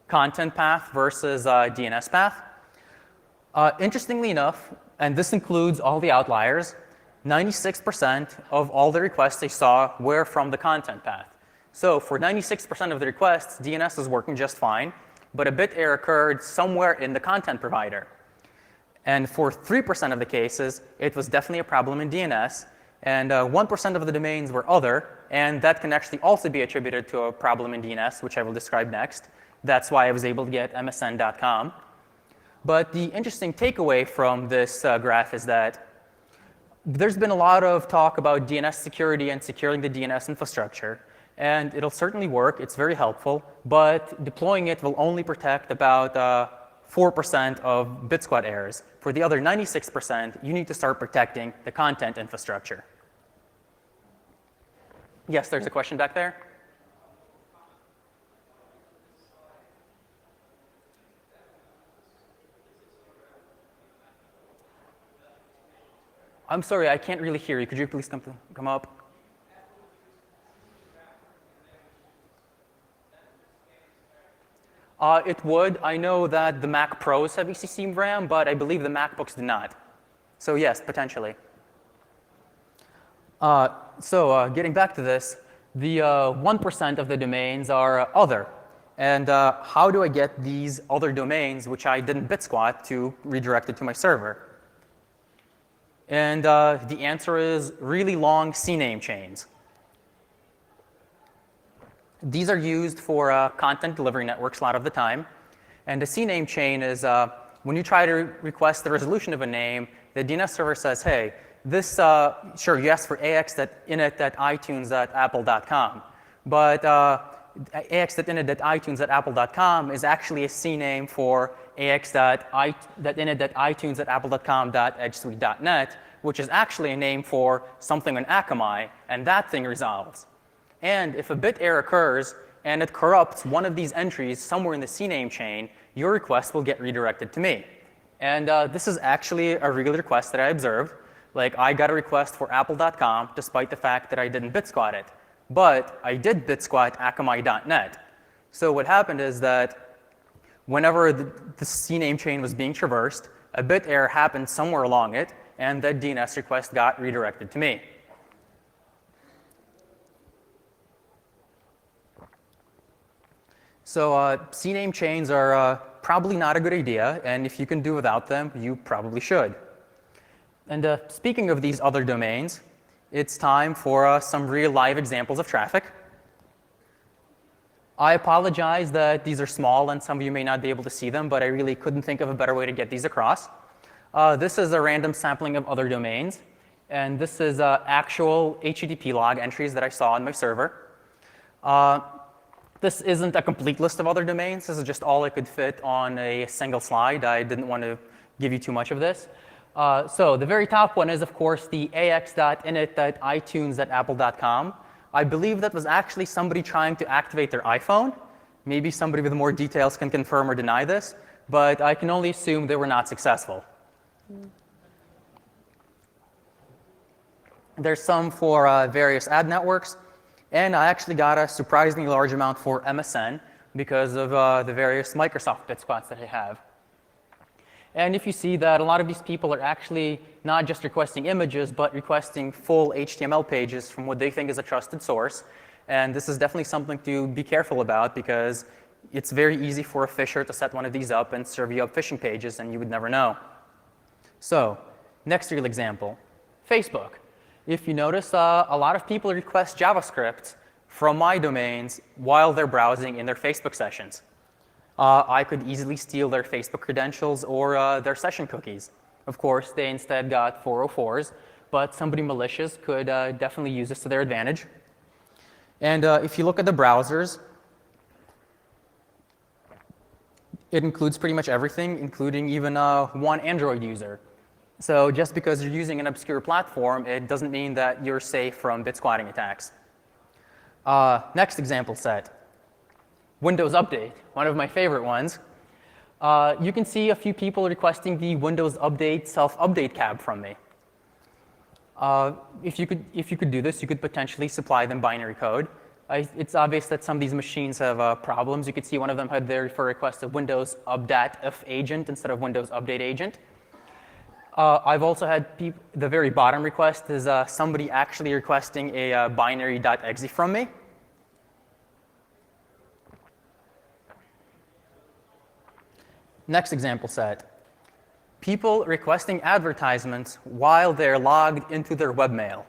content path versus DNS path? Interestingly enough, and this includes all the outliers, 96% of all the requests I saw were from the content path. So for 96% of the requests, DNS is working just fine, but a bit error occurred somewhere in the content provider. And for 3% of the cases, it was definitely a problem in DNS, and 1% of the domains were other, and that can actually also be attributed to a problem in DNS, which I will describe next. That's why I was able to get msn.com. But the interesting takeaway from this graph is that there's been a lot of talk about DNS security and securing the DNS infrastructure, and it'll certainly work. It's very helpful, but deploying it will only protect about 4% of bit squat errors. For the other 96%, you need to start protecting the content infrastructure. Yes, there's a question back there. I'm sorry, I can't really hear you. Could you please come up? It would. I know that the Mac Pros have eCC RAM, but I believe the MacBooks do not. So yes, potentially. Getting back to this, the 1% of the domains are other. And how do I get these other domains, which I didn't bit squat, to redirect it to my server? And the answer is really long CNAME chains. These are used for content delivery networks a lot of the time. And a CNAME chain is when you try to request the resolution of a name, the DNS server says, hey, this, sure, you asked for ax.init.itunes.apple.com. But ax.init.itunes.apple.com is actually a CNAME for ax.init.itunes.apple.com.edgesuite.net, which is actually a name for something on Akamai, and that thing resolves. And if a bit error occurs and it corrupts one of these entries somewhere in the CNAME chain, your request will get redirected to me. And this is actually a real request that I observed. Like, I got a request for apple.com despite the fact that I didn't bit squat it. But I did bit squat akamai.net. So what happened is that whenever the CNAME chain was being traversed, a bit error happened somewhere along it, and that DNS request got redirected to me. So CNAME chains are probably not a good idea, and if you can do without them, you probably should. And speaking of these other domains, it's time for some real live examples of traffic. I apologize that these are small and some of you may not be able to see them, but I really couldn't think of a better way to get these across. This is a random sampling of other domains, and this is actual HTTP log entries that I saw on my server. This isn't a complete list of other domains. This is just all I could fit on a single slide. I didn't want to give you too much of this. So the very top one is, of course, the ax.init.itunes.apple.com. I believe that was actually somebody trying to activate their iPhone. Maybe somebody with more details can confirm or deny this, but I can only assume they were not successful. There's some for various ad networks. And I actually got a surprisingly large amount for MSN because of the various Microsoft bit squats that I have. And if you see that a lot of these people are actually not just requesting images, but requesting full HTML pages from what they think is a trusted source. And this is definitely something to be careful about because it's very easy for a phisher to set one of these up and serve you up phishing pages, and you would never know. So, next real example, Facebook. If you notice, a lot of people request JavaScript from my domains while they're browsing in their Facebook sessions. I could easily steal their Facebook credentials or their session cookies. Of course, they instead got 404s, but somebody malicious could definitely use this to their advantage. And if you look at the browsers, it includes pretty much everything, including even one Android user. So just because you're using an obscure platform, it doesn't mean that you're safe from bit squatting attacks. Next example set. Windows Update, one of my favorite ones. You can see a few people requesting the Windows Update self-update cab from me. If you could do this, you could potentially supply them binary code. It's obvious that some of these machines have problems. You could see one of them had there for request a Windows Update agent instead of Windows Update agent. I've also had the very bottom request is somebody actually requesting a binary.exe from me. Next example set. People requesting advertisements while they're logged into their webmail.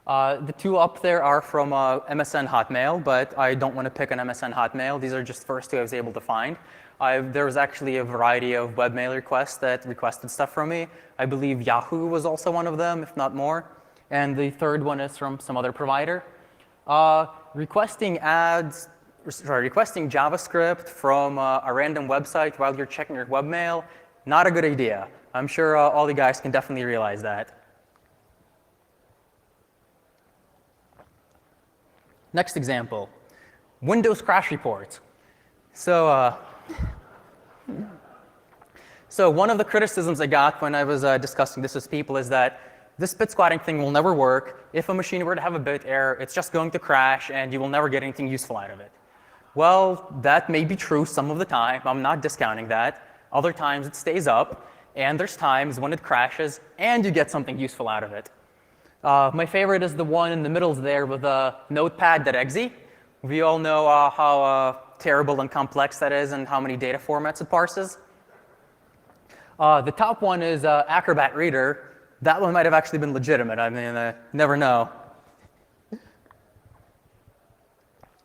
The two up there are from MSN Hotmail, but I don't want to pick an MSN Hotmail. These are just first two I was able to find. There was actually a variety of webmail requests that requested stuff from me. I believe Yahoo was also one of them, if not more. And the third one is from some other provider. Requesting JavaScript from a random website while you're checking your webmail, not a good idea. I'm sure all you guys can definitely realize that. Next example, Windows crash reports. So one of the criticisms I got when I was discussing this with people is that this bit squatting thing will never work. If a machine were to have a bit error, it's just going to crash, and you will never get anything useful out of it. Well, that may be true some of the time. I'm not discounting that. Other times it stays up, and there's times when it crashes, and you get something useful out of it. My favorite is the one in the middle there with notepad.exe. We all know how terrible and complex that is and how many data formats it parses. The top one is Acrobat Reader. That one might have actually been legitimate. I mean, never know.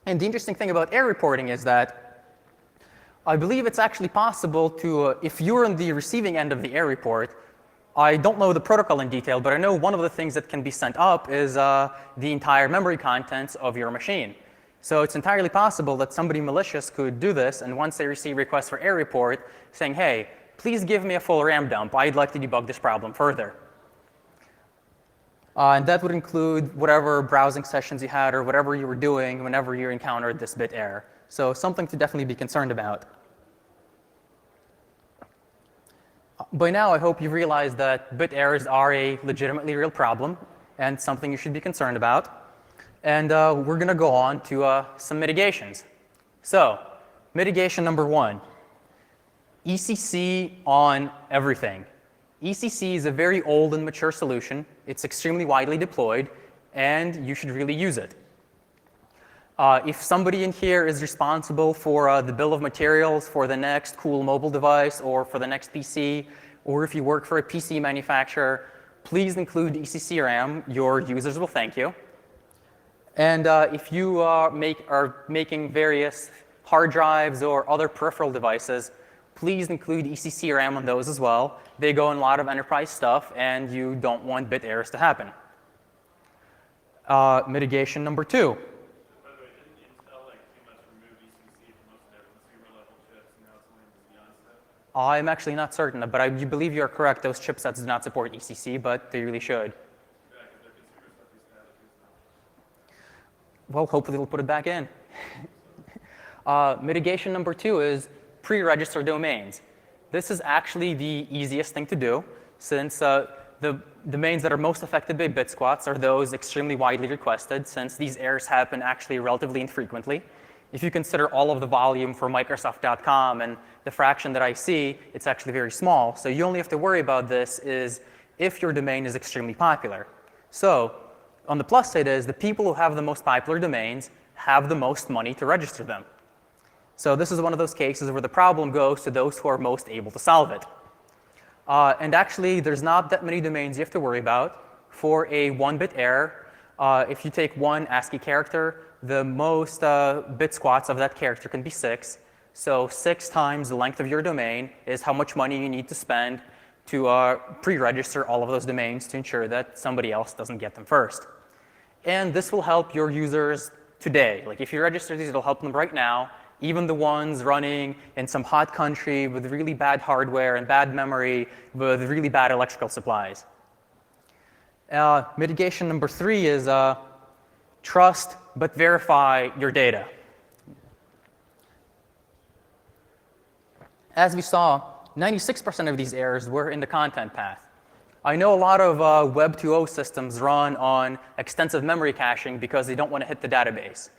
And the interesting thing about error reporting is that I believe it's actually possible to, if you're on the receiving end of the error report, I don't know the protocol in detail, but I know one of the things that can be sent up is the entire memory contents of your machine. So it's entirely possible that somebody malicious could do this, and once they receive requests for error report saying, hey, please give me a full RAM dump, I'd like to debug this problem further. And that would include whatever browsing sessions you had or whatever you were doing whenever you encountered this bit error. So something to definitely be concerned about. By now, I hope you've realized that bit errors are a legitimately real problem and something you should be concerned about. And we're going to go on to some mitigations. So, mitigation number one, ECC on everything. ECC is a very old and mature solution. It's extremely widely deployed, and you should really use it. If somebody in here is responsible for the bill of materials for the next cool mobile device or for the next PC, or if you work for a PC manufacturer, please include ECC RAM. Your users will thank you. And if you are making various hard drives or other peripheral devices, please include ECC RAM on those as well. They go in a lot of enterprise stuff, and you don't want bit errors to happen. Mitigation number two.
By the way, didn't Intel too much remove ECC from most of their consumer level chips, and now it's only beyond stuff?
I'm actually not certain, but I believe you're correct. Those chipsets do not support ECC, but they really should.
Yeah, because their consumer stuff is static.
Well, hopefully they'll put it back in. Mitigation number two is pre-register domains. This is actually the easiest thing to do, since the domains that are most affected by bit squats are those extremely widely requested, since these errors happen actually relatively infrequently. If you consider all of the volume for Microsoft.com and the fraction that I see, it's actually very small. So you only have to worry about this is if your domain is extremely popular. So on the plus side is the people who have the most popular domains have the most money to register them. So this is one of those cases where the problem goes to those who are most able to solve it. And actually, there's not that many domains you have to worry about. For a 1-bit error, if you take one ASCII character, the most bit squats of that character can be 6. So 6 times the length of your domain is how much money you need to spend to pre-register all of those domains to ensure that somebody else doesn't get them first. And this will help your users today. Like if you register these, it'll help them right now. Even the ones running in some hot country with really bad hardware and bad memory with really bad electrical supplies. Mitigation number 3 is trust but verify your data. As we saw, 96% of these errors were in the content path. I know a lot of Web 2.0 systems run on extensive memory caching because they don't want to hit the database.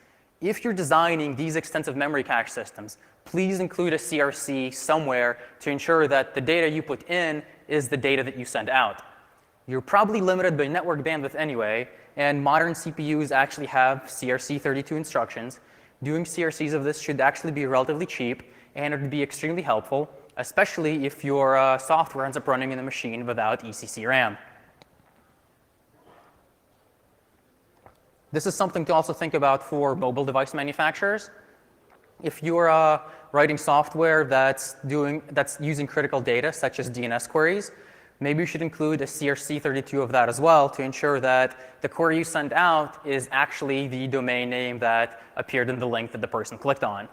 If you're designing these extensive memory cache systems, please include a CRC somewhere to ensure that the data you put in is the data that you send out. You're probably limited by network bandwidth anyway, and modern CPUs actually have CRC32 instructions. Doing CRCs of this should actually be relatively cheap, and it would be extremely helpful, especially if your software ends up running in the machine without ECC RAM. This is something to also think about for mobile device manufacturers. If you're writing software that's using critical data, such as DNS queries, maybe you should include a CRC32 of that as well to ensure that the query you send out is actually the domain name that appeared in the link that the person clicked on.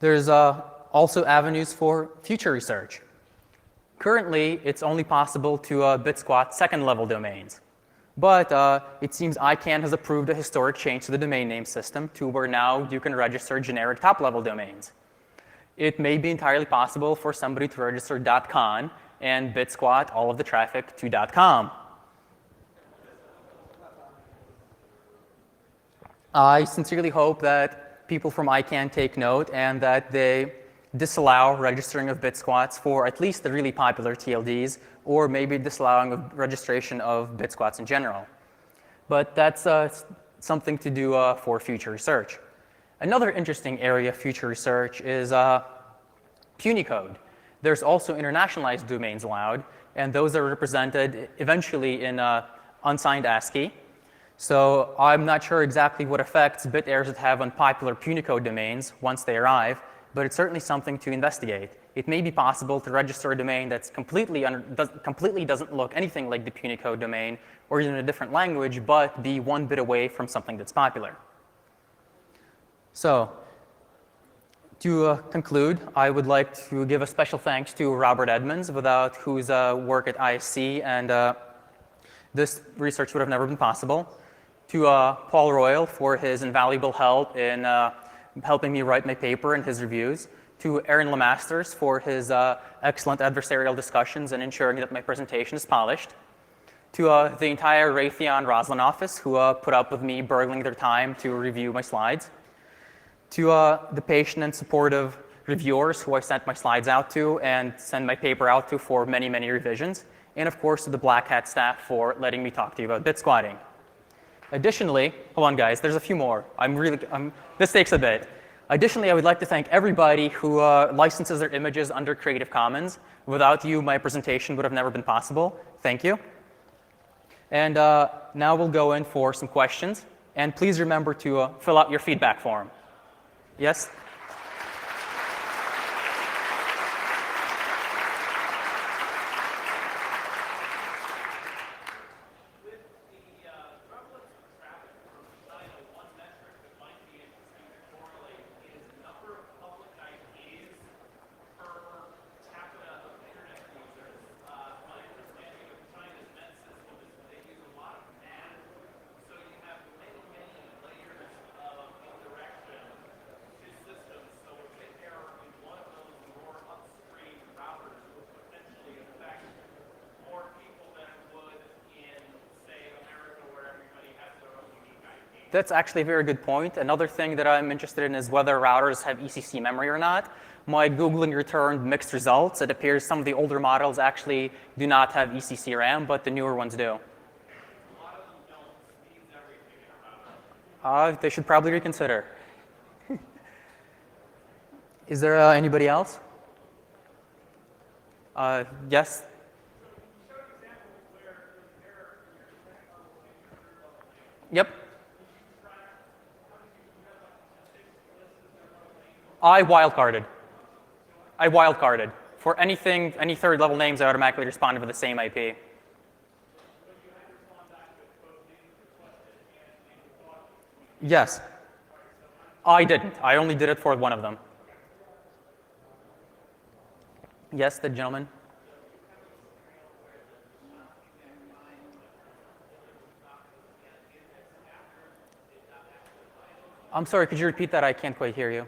There's also avenues for future research. Currently, it's only possible to bit squat second-level domains. But it seems ICANN has approved a historic change to the domain name system to where now you can register generic top-level domains. It may be entirely possible for somebody to register .con and bit squat all of the traffic to .com. I sincerely hope that people from ICANN take note and that they disallow registering of bit squats for at least the really popular TLDs, or maybe disallowing of registration of bit squats in general. But that's something to do for future research. Another interesting area of future research is Punycode. There's also internationalized domains allowed, and those are represented eventually in unsigned ASCII. So I'm not sure exactly what effects bit errors would have on popular Punycode domains once they arrive, but it's certainly something to investigate. It may be possible to register a domain that's completely doesn't look anything like the Punycode domain, or in a different language, but be 1 bit away from something that's popular. So to conclude, I would like to give a special thanks to Robert Edmonds, without whose work at ISC and this research would have never been possible. To Paul Royal for his invaluable help in helping me write my paper and his reviews. To Aaron Lemasters for his excellent adversarial discussions and ensuring that my presentation is polished. To the entire Raytheon Roslyn office who put up with me burgling their time to review my slides. To the patient and supportive reviewers who I sent my slides out to and send my paper out to for many, many revisions. And of course, to the Black Hat staff for letting me talk to you about bit squatting. Additionally, hold on guys, there's a few more. This takes a bit. Additionally, I would like to thank everybody who licenses their images under Creative Commons. Without you, my presentation would have never been possible. Thank you. And now we'll go in for some questions. And please remember to fill out your feedback form. Yes? That's actually a very good point. Another thing that I'm interested in is whether routers have ECC memory or not. My Googling returned mixed results. It appears some of the older models actually do not have ECC RAM, but the newer ones do. They should probably reconsider. Is there anybody else? Yes? Yep. I wildcarded. For anything, any third level names, I automatically responded with the same IP. Yes. I didn't. I only did it for one of them. Yes, the gentleman. I'm sorry, could you repeat that? I can't quite hear you.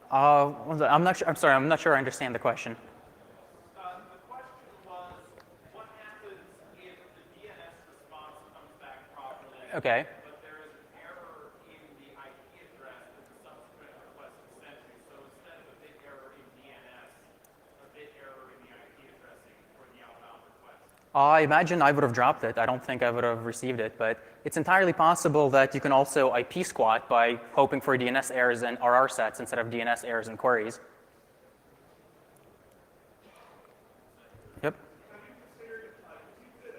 I'm not sure. I'm sorry. I'm not sure I understand the question.
The question was, what happens if the DNS response comes back properly,
Okay.
but there is an error in the IP address that the subsequent request is sent to? So instead of a bit error in DNS, a bit error in the IP addressing for the outbound request.
I imagine I would have dropped it. I don't think I would have received it, but it's entirely possible that you can also IP squat by hoping for DNS errors and RR sets instead of DNS errors and queries. Yep.
Have you considered if you could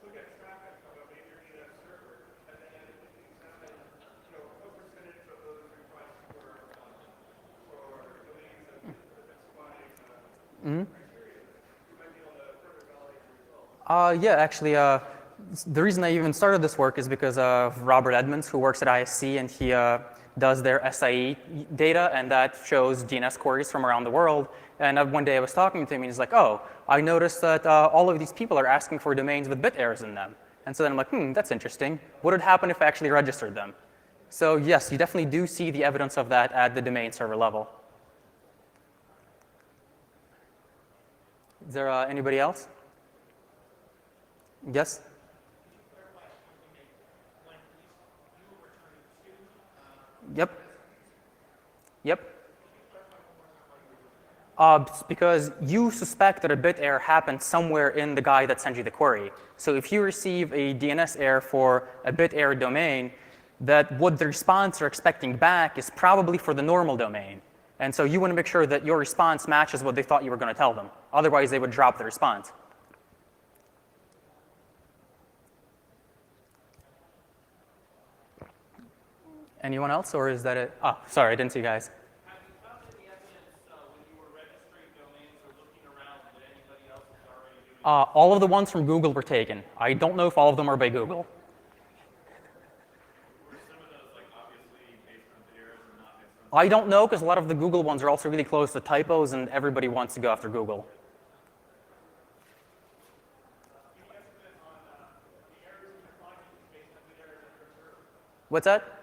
look at traffic from a major DNS server and then examine, what percentage of those requests were for domains that have been squatting criteria? You might be able to further validate the results.
Yeah, actually, the reason I even started this work is because of Robert Edmonds, who works at ISC, and he does their SIE data, and that shows DNS queries from around the world. And one day I was talking to him, and he's like, oh, I noticed that all of these people are asking for domains with bit errors in them. And so then I'm like, that's interesting. What would happen if I actually registered them? So yes, you definitely do see the evidence of that at the domain server level. Is there anybody else? Yes? Yep. Yep. Because you suspect that a bit error happened somewhere in the guy that sent you the query. So if you receive a DNS error for a bit error domain, that what the response are expecting back is probably for the normal domain. And so you want to make sure that your response matches what they thought you were going to tell them. Otherwise, they would drop the response. Anyone else, or is that it? Oh, sorry, I didn't see you guys.
Have you found any evidence when you were registering domains or looking around that anybody else is already doing it?
All of the ones from Google were taken. I don't know if all of them are by Google.
Were some of those obviously based on bit errors or not based on?
I don't know, because a lot of the Google ones are also really close to typos, and everybody wants to go after Google.
Any estimate on the errors in your findings based on bit errors in your server?
What's that?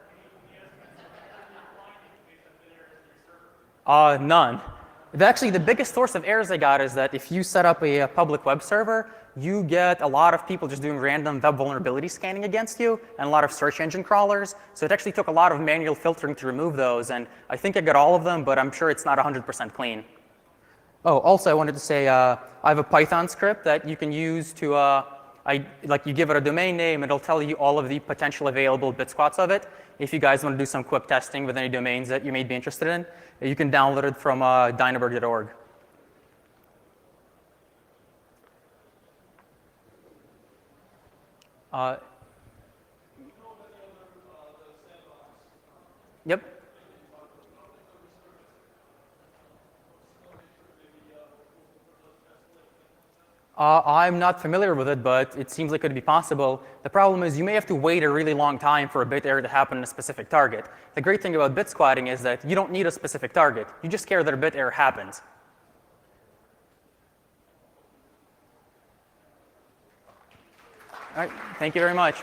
Findings based on bit errors in your server?
None. Actually, the biggest source of errors I got is that if you set up a public web server, you get a lot of people just doing random web vulnerability scanning against you, and a lot of search engine crawlers. So it actually took a lot of manual filtering to remove those, and I think I got all of them, but I'm sure it's not 100% clean. Oh, also I wanted to say I have a Python script that you can use to, you give it a domain name, it'll tell you all of the potential available bit squats of it. If you guys want to do some quick testing with any domains that you may be interested in, you can download it from Dinaburg.org. Yep. I'm not familiar with it, but it seems like it could be possible. The problem is you may have to wait a really long time for a bit error to happen in a specific target. The great thing about bit squatting is that you don't need a specific target. You just care that a bit error happens. All right, thank you very much.